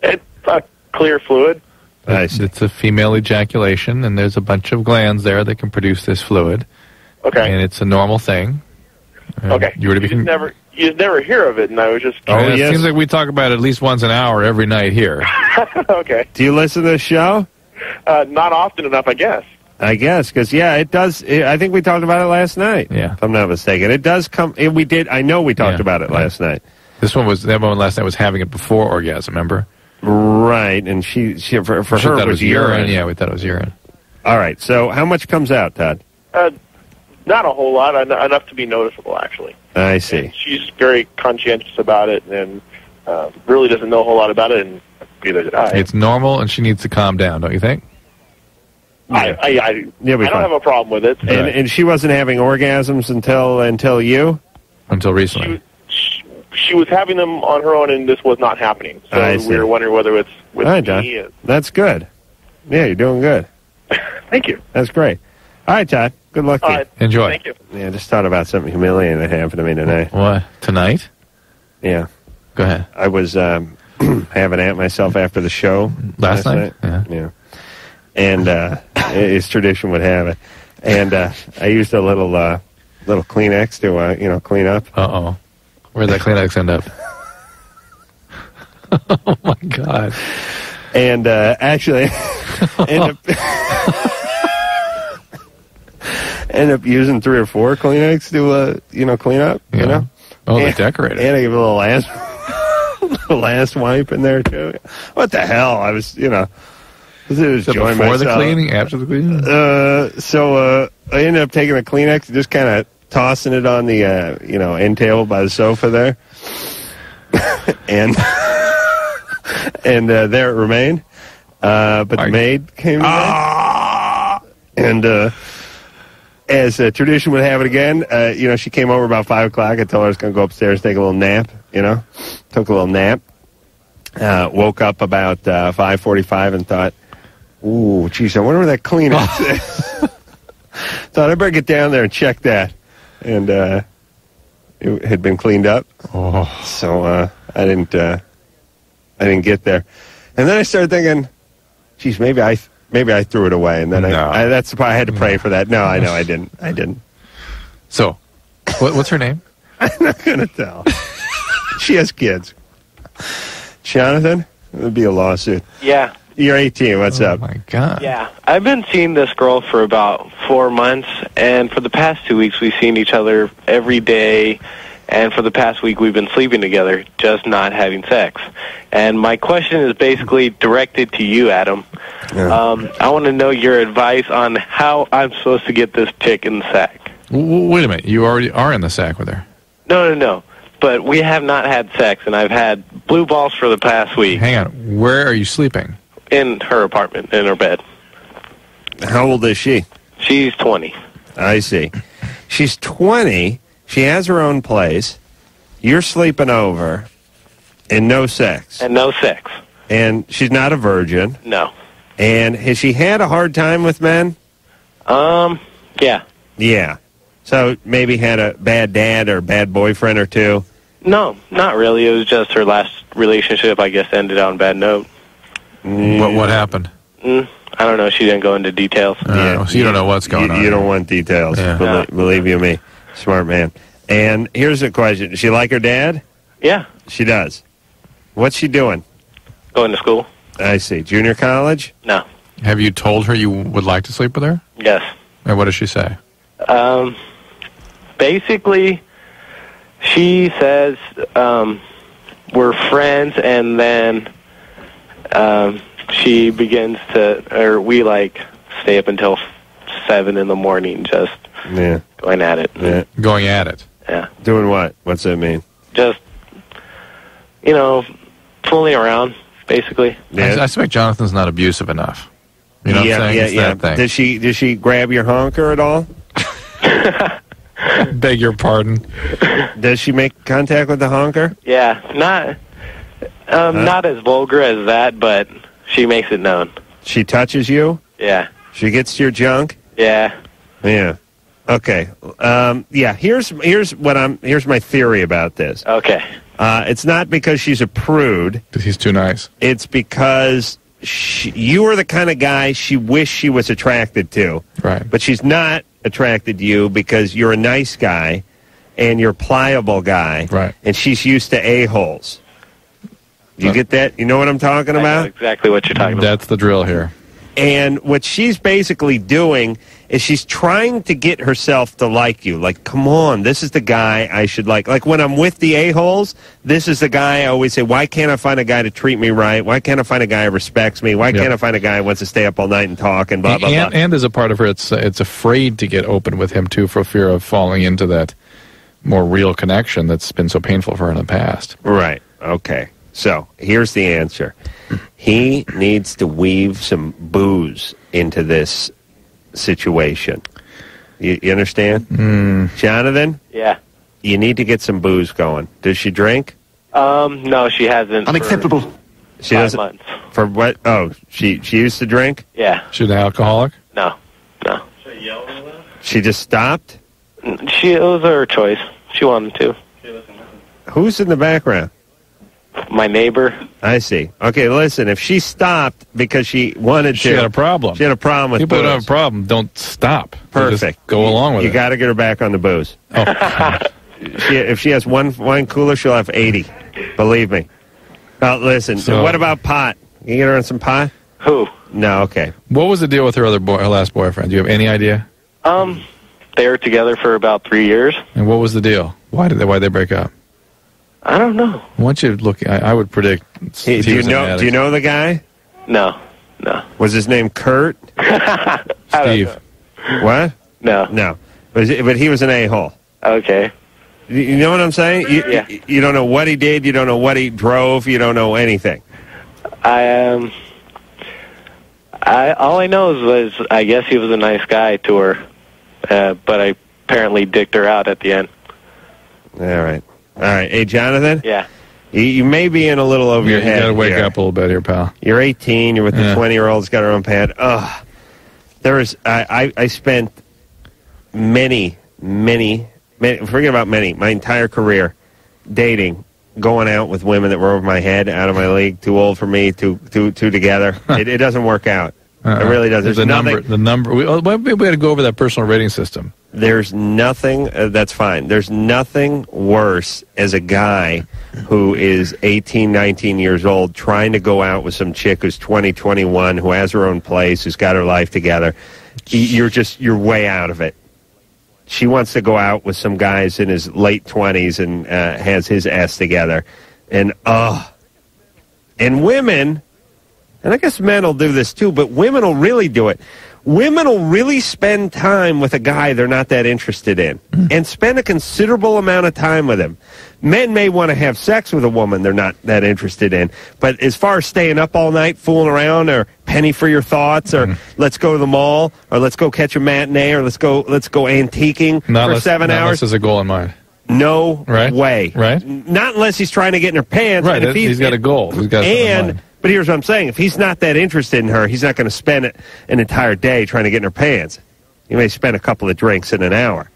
It's a clear fluid. It's a female ejaculation, and there's a bunch of glands there that can produce this fluid. Okay. And it's a normal thing. Okay. You just never hear of it, and I was just... It seems like we talk about it at least once an hour every night here. Okay. Do you listen to the show? Not often enough, I guess. Because, it does. I think we talked about it last night. Yeah. If I'm not mistaken. It does come. We did. I know we talked about it last night. That one last night was having it before orgasm, remember? Right. And she for her it was urine. Yeah, we thought it was urine. All right. So how much comes out, Todd? Not a whole lot. Enough to be noticeable, actually. I see. And she's very conscientious about it and really doesn't know a whole lot about it, and neither did I. It's normal, and she needs to calm down, don't you think? I don't have a problem with it. And she wasn't having orgasms until you? Until recently. She was having them on her own, and this was not happening. So we were wondering whether it's with me. That's good. Yeah, you're doing good. Thank you. That's great. All right, Todd. Good luck to you. Enjoy. Thank you. Yeah, just thought about something humiliating that happened to me tonight. What? Tonight? Yeah. Go ahead. I was having at myself after the show. Last night? Yeah. And as tradition would have it. And I used a little Kleenex to, clean up. Uh-oh. Where'd that Kleenex end up? Oh, my God. And actually, end up using 3 or 4 Kleenex to clean up. Yeah. You know. Oh, they decorated. And I give a little last wipe in there too. What the hell? I was It was before myself. the cleaning, after the cleaning. So I ended up taking a Kleenex and just kind of tossing it on the end table by the sofa there, and there it remained. But the maid came in, and as tradition would have it again, she came over about 5 o'clock. I told her I was going to go upstairs, take a little nap. Took a little nap. Woke up about 5:45 and thought, "Ooh, geez, I wonder where that Kleenex is." Thought I better get down there and check that, and it had been cleaned up. So I didn't get there, and then I started thinking, "Geez, maybe I threw it away." And then that's the part I had to pray for that. No, I know I didn't. So, what's her name? I'm not going to tell. She has kids. Jonathan, it would be a lawsuit. Yeah. You're 18. What's up? Oh, my God. Yeah. I've been seeing this girl for about 4 months, and for the past 2 weeks, we've seen each other every day, and for the past week, we've been sleeping together, just not having sex. And my question is basically directed to you, Adam. Yeah. I want to know your advice on how I'm supposed to get this chick in the sack. Wait a minute. You already are in the sack with her. No. But we have not had sex, and I've had blue balls for the past week. Hang on. Where are you sleeping? In her apartment, in her bed. How old is she? She's 20. I see. She's 20. She has her own place. You're sleeping over, and no sex. And no sex. And she's not a virgin. No. And has she had a hard time with men? Yeah. Yeah. So maybe had a bad dad or a bad boyfriend or two? No, not really. It was just her last relationship, I guess, ended on a bad note. What happened? I don't know. She didn't go into details. So you don't know what's going on. You don't want details. Yeah. Believe you me. Smart man. And here's a question. Does she like her dad? Yeah. She does. What's she doing? Going to school. I see. Junior college? No. Have you told her you would like to sleep with her? Yes. And what does she say? Basically, she says we're friends, and then she begins to, or we stay up until 7 in the morning, just going at it. Yeah. Going at it? Yeah. Doing what? What's that mean? Just, fooling around, basically. Yeah. I suspect Jonathan's not abusive enough. You know what I'm saying? It's that thing. Does she grab your honker at all? Beg your pardon. Does she make contact with the honker? Yeah, not as vulgar as that, but she makes it known. She touches you? Yeah. She gets to your junk? Yeah. Yeah. Okay. Here's my theory about this. Okay. It's not because she's a prude. Because he's too nice. It's because you are the kind of guy she wished she was attracted to. Right. But she's not attracted to you because you're a nice guy and you're a pliable guy. Right. And she's used to a-holes. You get that? You know what I'm talking about? I know exactly what you're talking about. That's the drill here. And what she's basically doing is she's trying to get herself to like you. Like, come on, this is the guy I should like. Like, when I'm with the a-holes, this is the guy I always say, why can't I find a guy to treat me right? Why can't I find a guy who respects me? Why can't I find a guy who wants to stay up all night and talk and blah, blah, blah? And there's a part of her, it's afraid to get open with him, too, for fear of falling into that more real connection that's been so painful for her in the past. Right. Okay. So, here's the answer. He needs to weave some booze into this situation. You understand? Jonathan? Yeah. You need to get some booze going. Does she drink? No, she hasn't. Unacceptable. She 5 doesn't. months. For what? Oh, she used to drink? Yeah. She's an alcoholic? No. She just stopped? It was her choice. She wanted to. Who's in the background? My neighbor. I see. Okay, listen, if she stopped because she wanted to... She had a problem. She had a problem with People booze. who have a problem don't stop. They Perfect. just go along with it. You got to get her back on the booze. Oh. If she has one wine cooler, she'll have 80. Believe me. Now, listen, So- what about pot? You get her on some pot? Who? No, okay. What was the deal with her last boyfriend? Do you have any idea? They were together for about 3 years. And what was the deal? Why'd they break up? I don't know. Once you look, I would predict. Do you know the guy? No. Was his name Kurt? Steve. What? No. But he was an a-hole. Okay. You know what I'm saying? You don't know what he did. You don't know what he drove. You don't know anything. All I know is I guess he was a nice guy to her, but I apparently dicked her out at the end. All right. Hey, Jonathan? Yeah. You may be in a little over your head. You got to wake up a little bit here, pal. You're 18. You're with the 20-year-old who's got her own pad. Ugh. I spent many, forget about many, my entire career dating, going out with women that were over my head, out of my league, too old for me, two together. It doesn't work out. It really doesn't. The number. We had to go over that personal rating system. There's nothing, that's fine. There's nothing worse as a guy who is 18, 19 years old trying to go out with some chick who's 20, 21, who has her own place, who's got her life together. You're way out of it. She wants to go out with some guys in his late 20s and has his ass together. And women, and I guess men will do this too, but women will really do it. Women will really spend time with a guy they're not that interested in and spend a considerable amount of time with him. Men may want to have sex with a woman they're not that interested in, but as far as staying up all night fooling around or penny for your thoughts or let's go to the mall or let's go catch a matinee or let's go antiquing for 7 hours. Unless there's a goal in mind. No way. Right? Not unless he's trying to get in her pants. Right, and he's got a goal. He's got something in mind. But here's what I'm saying. If he's not that interested in her, he's not going to spend an entire day trying to get in her pants. He may spend a couple of drinks in an hour.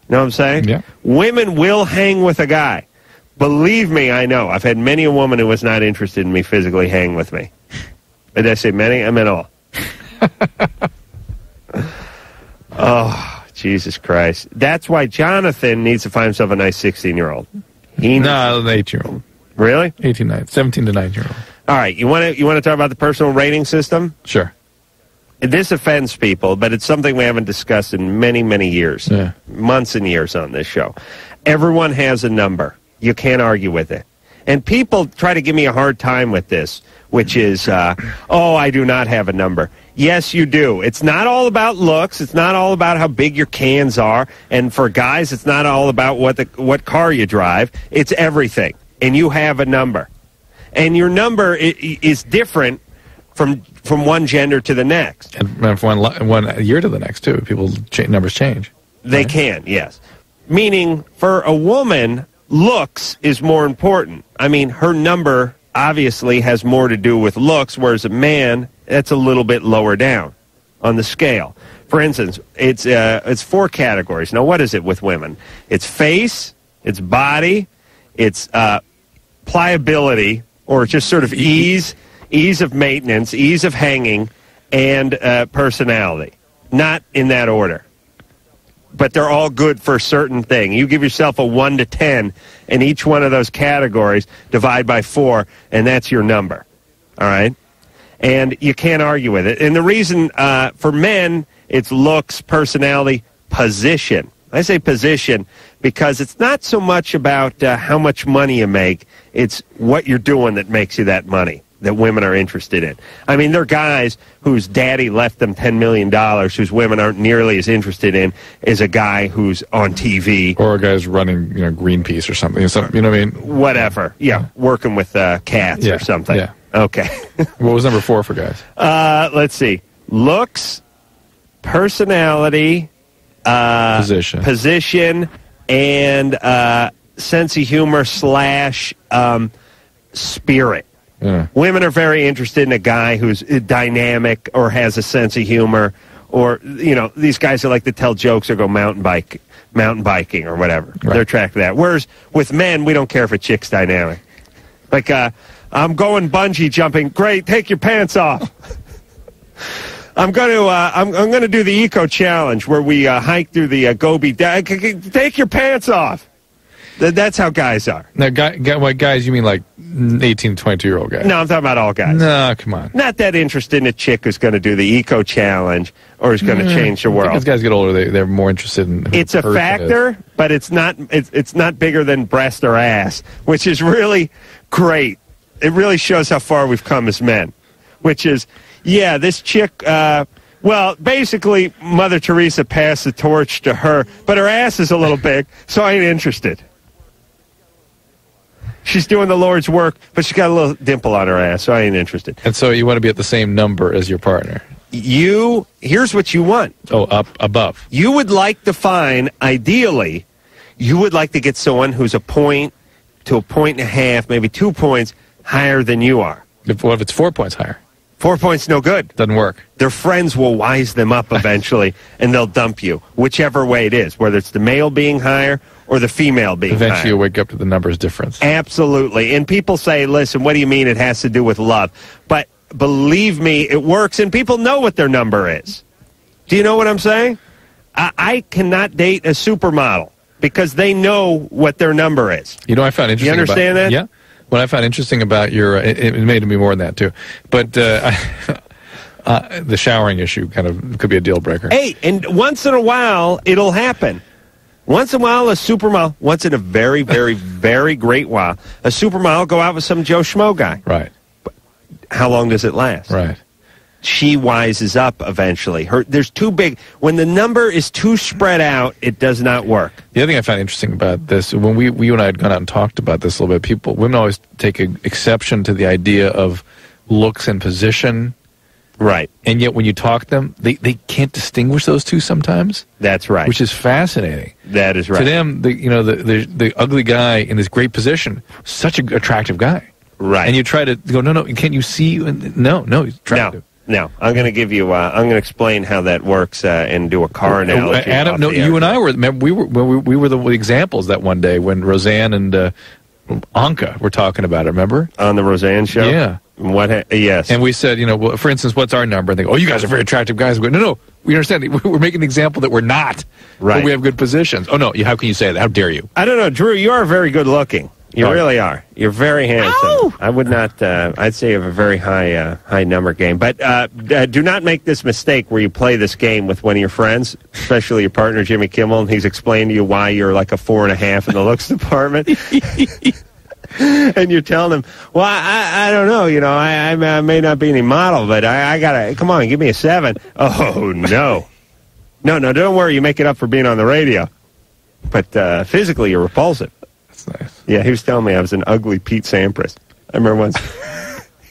You know what I'm saying? Yeah. Women will hang with a guy. Believe me, I know. I've had many a woman who was not interested in me physically hang with me. Did I say many? I meant all. Oh, Jesus Christ. That's why Jonathan needs to find himself a nice 16-year-old. No, an 8-year-old. Really? 17 to 9-year-old. All right, you want to talk about the personal rating system? Sure. This offends people, but it's something we haven't discussed in many, many years. Yeah. Months and years on this show. Everyone has a number. You can't argue with it. And people try to give me a hard time with this, which is, I do not have a number. Yes, you do. It's not all about looks. It's not all about how big your cans are. And for guys, it's not all about what car you drive. It's everything. And you have a number. And your number is different from one gender to the next. And from one year to the next, too. Numbers change. They can, yes. Meaning, for a woman, looks is more important. I mean, her number obviously has more to do with looks, whereas a man, that's a little bit lower down on the scale. For instance, it's 4 categories. Now, what is it with women? It's face, it's body, it's pliability, or just sort of ease of maintenance, ease of hanging, and personality. Not in that order. But they're all good for a certain thing. You give yourself a 1 to 10 in each one of those categories, divide by 4, and that's your number. All right? And you can't argue with it. And the reason for men, it's looks, personality, position. I say position because it's not so much about how much money you make. It's what you're doing that makes you that money that women are interested in. I mean, there are guys whose daddy left them $10 million, whose women aren't nearly as interested in as a guy who's on TV. Or a guy's running, Greenpeace or something. You know what I mean? Whatever. Yeah, working with cats or something. Yeah. Okay. What was number 4 for guys? Let's see. Looks, personality, position, and sense of humor / spirit. Yeah. Women are very interested in a guy who's dynamic or has a sense of humor, or these guys that like to tell jokes or go mountain biking or whatever. Right. They're attracted to that. Whereas with men, we don't care if a chick's dynamic. Like, I'm going bungee jumping. Great, take your pants off. I'm going to do the eco challenge where we hike through the Gobi. Take your pants off. That's how guys are. Now, guys, you mean like 18, 22-year-old guys? No, I'm talking about all guys. No, come on. Not that interested in a chick who's going to do the eco challenge or is going to change the world. As guys get older, they're more interested in. It's a factor, but it's not. It's not bigger than breast or ass, which is really great. It really shows how far we've come as men. Which is, yeah, this chick. Well, basically, Mother Teresa passed the torch to her, but her ass is a little big, so I ain't interested. She's doing the Lord's work, but she's got a little dimple on her ass, so I ain't interested. And so you want to be at the same number as your partner? Here's what you want. Oh, up above. You would like to find, ideally, you would like to get someone who's a point to a point and a half, maybe 2 points higher than you are. What if it's 4 points higher? 4 points, no good. Doesn't work. Their friends will wise them up eventually, and they'll dump you, whichever way it is, whether it's the male being higher or the female being higher. Eventually you'll wake up to the numbers difference. Absolutely. And people say, listen, what do you mean it has to do with love? But believe me, it works, and people know what their number is. Do you know what I'm saying? I cannot date a supermodel because they know what their number is. You know, I found interesting. You understand that? Yeah. What I found interesting about your, it made me more than that too, but the showering issue kind of could be a deal breaker. Hey, and once in a while, it'll happen. Once in a while, a supermodel, once in a very, very, very great while, a supermodel will go out with some Joe Schmo guy. Right. But how long does it last? Right. She wises up eventually. There's too big. When the number is too spread out, it does not work. The other thing I found interesting about this, when we you and I had gone out and talked about this a little bit, women always take exception to the idea of looks and position. Right. And yet when you talk to them, they can't distinguish those two sometimes. That's right. Which is fascinating. That is right. To them, the ugly guy in this great position, such an attractive guy. Right. And you try to go, no, can't you see? No, he's attractive. No, I'm going to give you. I'm going to explain how that works and do a car analogy. Adam, no, you and I were. Remember, we were the examples that one day when Roseanne and Anka were talking about it. Remember on the Roseanne show? Yeah. Yes. And we said, well, for instance, what's our number? And they go, oh, you guys are very attractive guys. We go, no, we understand. We're making an example that we're not. Right. But we have good positions. Oh no, how can you say that? How dare you? I don't know, Drew. You are very good looking. You really are. You're very handsome. Ow! I would not. I'd say you have a very high number game. But do not make this mistake where you play this game with one of your friends, especially your partner Jimmy Kimmel, and he's explaining to you why you're like a 4.5 in the looks department. And you're telling him, well, I don't know. I may not be any model, but I gotta. Come on, give me a 7. Oh no, no, don't worry. You make it up for being on the radio, but physically you're repulsive. Nice. Yeah, he was telling me I was an ugly Pete Sampras. I remember once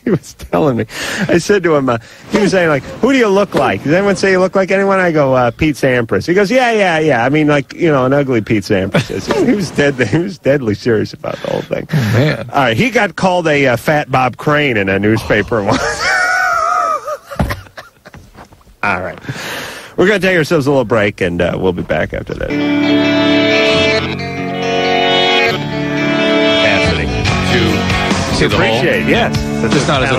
he was telling me. I said to him, he was saying, like, who do you look like? Does anyone say you look like anyone? I go, Pete Sampras. He goes, yeah. I mean, like, an ugly Pete Sampras. He was deadly serious about the whole thing. Oh, man. All right, he got called a fat Bob Crane in a newspaper once. All right. We're going to take ourselves a little break, and we'll be back after that. To appreciate, yes. It's just not as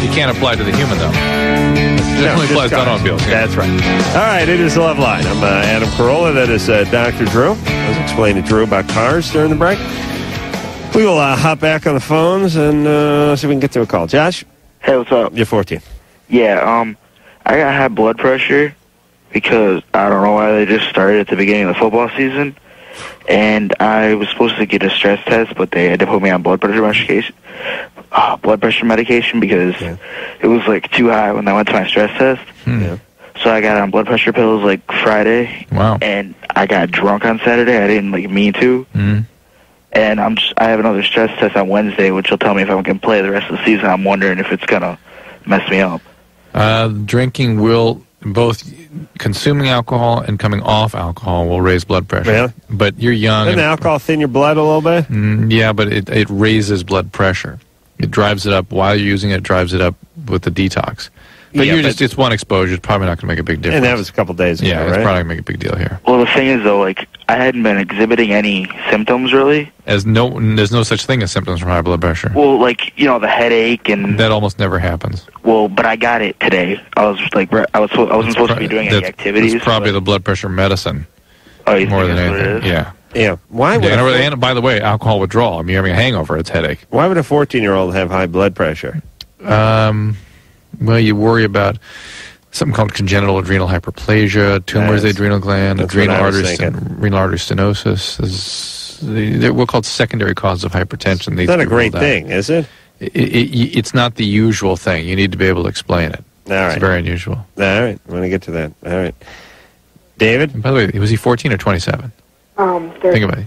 you can't apply to the human, though. It definitely applies to automobiles. Yeah. That's right. All right, it is Loveline. I'm Adam Carolla. That is Dr. Drew. I was explaining to Drew about cars during the break. We will hop back on the phones and see if we can get to a call. Josh? Hey, what's up? You're 14. Yeah, I got high blood pressure because I don't know why they just started at the beginning of the football season. And I was supposed to get a stress test, but they had to put me on blood pressure medication because it was like too high when I went to my stress test. Yeah. So I got on blood pressure pills like Friday. Wow. And I got drunk on Saturday. I didn't mean to. Mm. And I have another stress test on Wednesday, which will tell me if I can play the rest of the season. I'm wondering if it's gonna mess me up. Drinking will. Both consuming alcohol and coming off alcohol will raise blood pressure. Really? But you're young. Doesn't alcohol thin your blood a little bit? Yeah, but it raises blood pressure. It drives it up while you're using it. It drives it up with the detox. But it's one exposure. It's probably not going to make a big difference. And that was a couple days ago, yeah, right? It's probably going to make a big deal here. Well, the thing is, though, I hadn't been exhibiting any symptoms, really. There's no such thing as symptoms from high blood pressure. Well, the headache and... That almost never happens. Well, but I got it today. I wasn't supposed to be doing any activities. It's probably the blood pressure medicine. Oh, you more think than that's anything. what it is? Yeah. Yeah. Why would and by the way, alcohol withdrawal. I mean, you're having a hangover. It's headache. Why would a 14-year-old have high blood pressure? Well, you worry about something called congenital adrenal hyperplasia, tumors of the adrenal gland, adrenal artery stenosis. They're called secondary causes of hypertension. It's not a great thing, is it? It's not the usual thing. You need to be able to explain it. All right. It's very unusual. All right. I'm going to get to that. All right. David? And by the way, was he 14 or 27? 30. Think about it.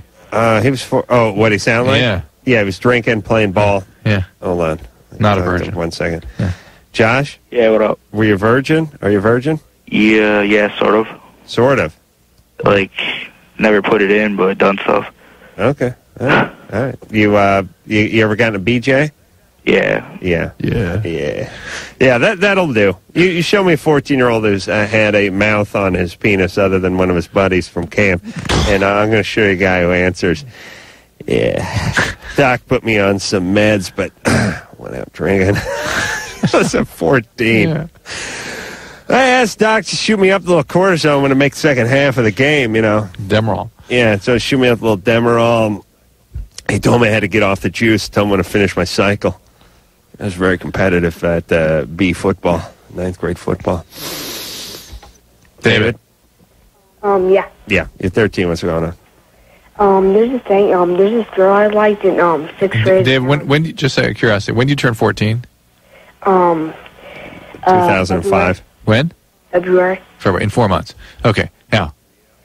He was what'd he sound like? Yeah. Yeah, he was drinking, playing ball. Yeah. Hold on. Not a virgin. 1 second. Yeah. Josh? Yeah, what up? Were you a virgin? Are you a virgin? Yeah, sort of. Sort of. Like, never put it in, but done stuff. Okay. All right. You ever gotten a BJ? Yeah. Yeah, that'll do. You show me a 14-year-old who's had a mouth on his penis other than one of his buddies from camp, and I'm going to show you a guy who answers, yeah, Doc put me on some meds, but went out drinking. I was at 14. Yeah. I asked Doc to shoot me up a little cortisone when I make the second half of the game, Demerol. Yeah, so shoot me up a little Demerol. He told me I had to get off the juice, tell him when to finish my cycle. I was very competitive at B football, 9th grade football. David? Yeah. Yeah, you're 13. What's going on? There's this thing, there's this girl I liked in 6th grade. Dave, when just out of curiosity, when did you turn 14? 2005. When? February. In 4 months. Okay. Now,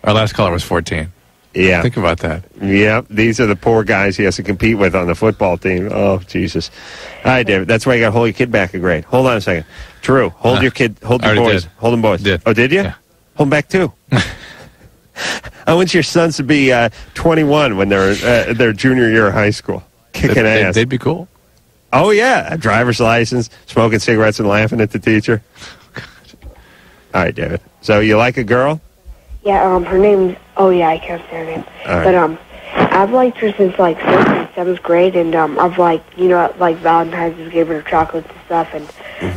our last caller was 14. Yeah. Think about that. Yeah, these are the poor guys he has to compete with on the football team. Oh, Jesus. All right, David, that's why you got to hold your kid back a grade. Hold on a second. Drew, hold your kid, hold your boys. Did. Hold them boys. Did. Oh, did you? Yeah. Hold them back, too. I want your sons to be 21 when they're their junior year of high school. Kicking ass. They'd be cool. Oh, yeah. A driver's license, smoking cigarettes and laughing at the teacher. All right, David. So you like a girl? Yeah, her name's... Oh, yeah, I can't say her name. Right. But, I've liked her since, 6th and 7th grade, and, I've, Valentine's just gave her chocolates and stuff, and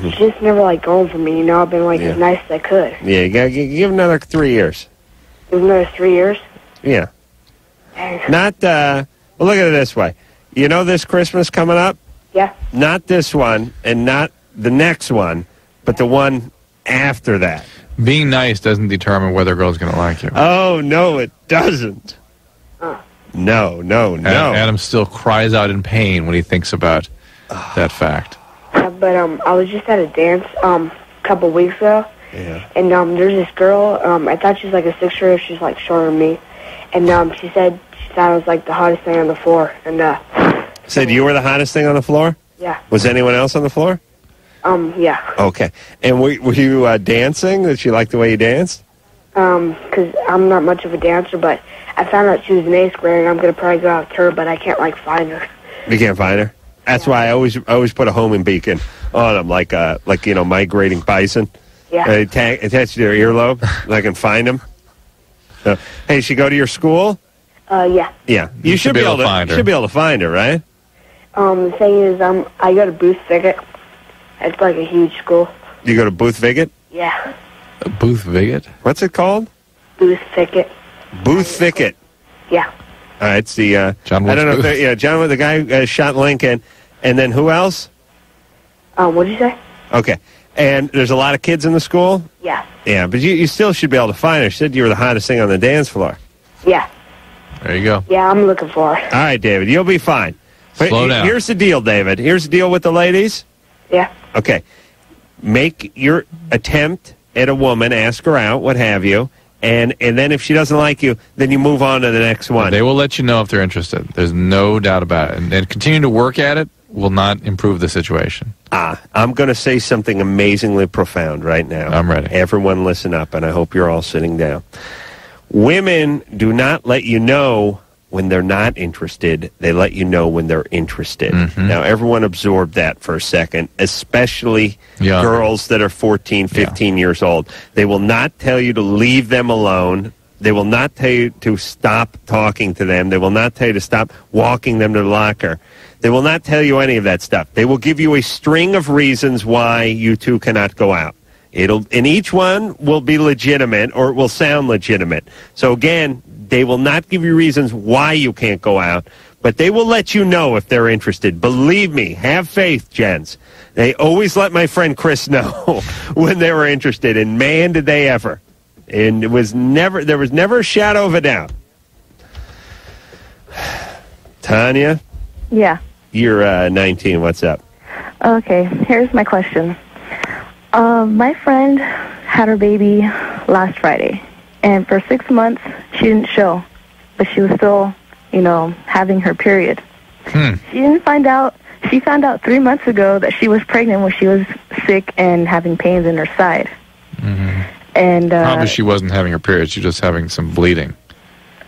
she's just never, going for me, I've been, as nice as I could. Yeah, you got to give another 3 years. Give another 3 years? Yeah. Dang. Not, well, look at it this way. You know this Christmas coming up? Yeah. Not this one, and not the next one, but the one after that. Being nice doesn't determine whether a girl's going to like you. Oh, no, it doesn't. No. Adam still cries out in pain when he thinks about that fact. But I was just at a dance a couple weeks ago, and there's this girl. I thought she was a 6th grader. She's shorter than me, and she said she thought I was the hottest thing on the floor. And said you were the hottest thing on the floor? Yeah. Was anyone else on the floor? Yeah. Okay. And were you dancing? Did she like the way you danced? Because I'm not much of a dancer, but I found out she was in 8th grade, and I'm going to probably go out with her, but I can't, find her. You can't find her? That's why I always put a homing beacon on them, migrating bison. Yeah. Attached to their earlobe, so I can find them. So, hey, she go to your school? Yeah. Yeah. You should be able to find her. Should be able to find her, right? The thing is, I go to Booth Thicket. It's a huge school. You go to Booth Thicket? Yeah. Booth Thicket? What's it called? Booth Thicket. Booth Thicket. Yeah. All right, it's the John I don't know if John Wood, the guy who shot Lincoln, and then who else? What'd you say? Okay. And there's a lot of kids in the school? Yeah. Yeah, but you still should be able to find her. She said you were the hottest thing on the dance floor. Yeah. There you go. Yeah, I'm looking for her. All right, David, you'll be fine. Slow down. Here's the deal, David. Here's the deal with the ladies. Yeah. Okay. Make your attempt at a woman, ask her out, what have you, and then if she doesn't like you, then you move on to the next one. They will let you know if they're interested. There's no doubt about it. And continue to work at it will not improve the situation. I'm going to say something amazingly profound right now. I'm ready. Everyone listen up, and I hope you're all sitting down. Women do not let you know when they're not interested. They let you know when they're interested. Mm-hmm. Now, everyone absorb that for a second, especially girls that are 14, 15 years old. They will not tell you to leave them alone. They will not tell you to stop talking to them. They will not tell you to stop walking them to the locker. They will not tell you any of that stuff. They will give you a string of reasons why you two cannot go out. And each one will be legitimate, or it will sound legitimate. So again, They will not give you reasons why you can't go out, but they will let you know if they're interested. Believe me, have faith, gents. They always let my friend Chris know when they were interested, and man, did they ever. And there was never a shadow of a doubt. Tanya? Yeah. You're 19. What's up? Okay, here's my question. My friend had her baby last Friday, and for 6 months, she didn't show, but she was still, having her period. She didn't find out. She found out 3 months ago that she was pregnant when she was sick and having pains in her side. Mm-hmm. And probably she wasn't having her period. She was just having some bleeding.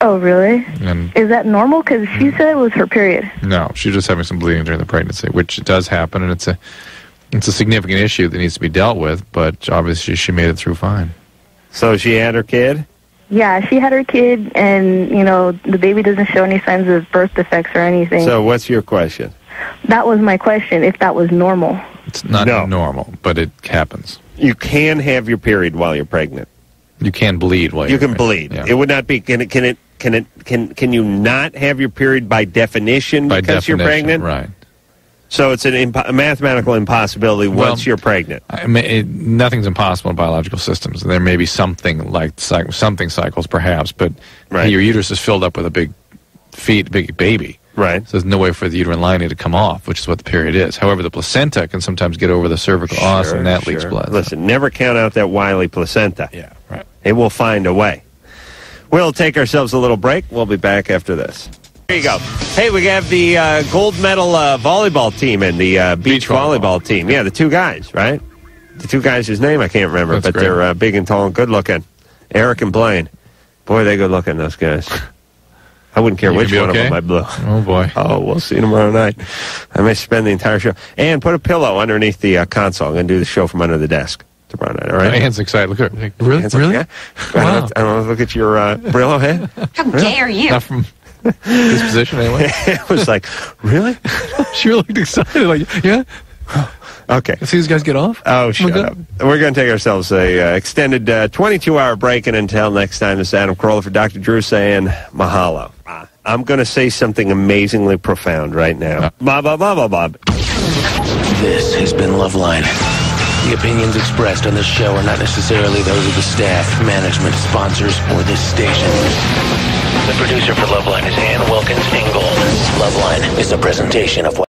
Oh, really? And is that normal? Because she said it was her period. No, she's just having some bleeding during the pregnancy, which does happen, and it's a significant issue that needs to be dealt with, but obviously she made it through fine. So she had her kid? Yeah, she had her kid, and, the baby doesn't show any signs of birth defects or anything. So what's your question? That was my question, if that was normal. It's not normal, but it happens. You can have your period while you're pregnant. You can bleed while you're pregnant. bleed. Yeah. It would not be. Can you not have your period by definition because you're pregnant? Right. So it's a mathematical impossibility once you're pregnant. Nothing's impossible in biological systems. There may be something like something cycles, perhaps, but your uterus is filled up with a big baby. Right. So there's no way for the uterine lining to come off, which is what the period is. However, the placenta can sometimes get over the cervical os, and that leaks blood. Listen, never count out that wily placenta. Yeah, right. It will find a way. We'll take ourselves a little break. We'll be back after this. There you go. Hey, we have the gold medal volleyball team and the beach volleyball team. Yeah, the two guys, right? The two guys whose name I can't remember, but great. They're big and tall and good looking. Eric and Blaine. Boy, they're good looking, those guys. I wouldn't care which one of them I blew. Oh, boy. Oh, we'll see tomorrow night. I may spend the entire show. And put a pillow underneath the console. I'm going to do the show from under the desk tomorrow night, all right? Anne's excited. Look at her. Really? Anne's Really? Like, yeah. Wow. I don't want to look at your Brillo head. How dare you? Not from this position, anyway. It was like, really? She really looked excited. Like, yeah? Okay. See these guys get off? Oh, shut up. We're going to take ourselves a extended 22-hour break, and until next time, this is Adam Carolla for Dr. Drew saying mahalo. I'm going to say something amazingly profound right now. Bob. This has been Loveline. The opinions expressed on this show are not necessarily those of the staff, management, sponsors, or this station. The producer for Loveline is Ann Wilkins Ingold. Loveline is a presentation of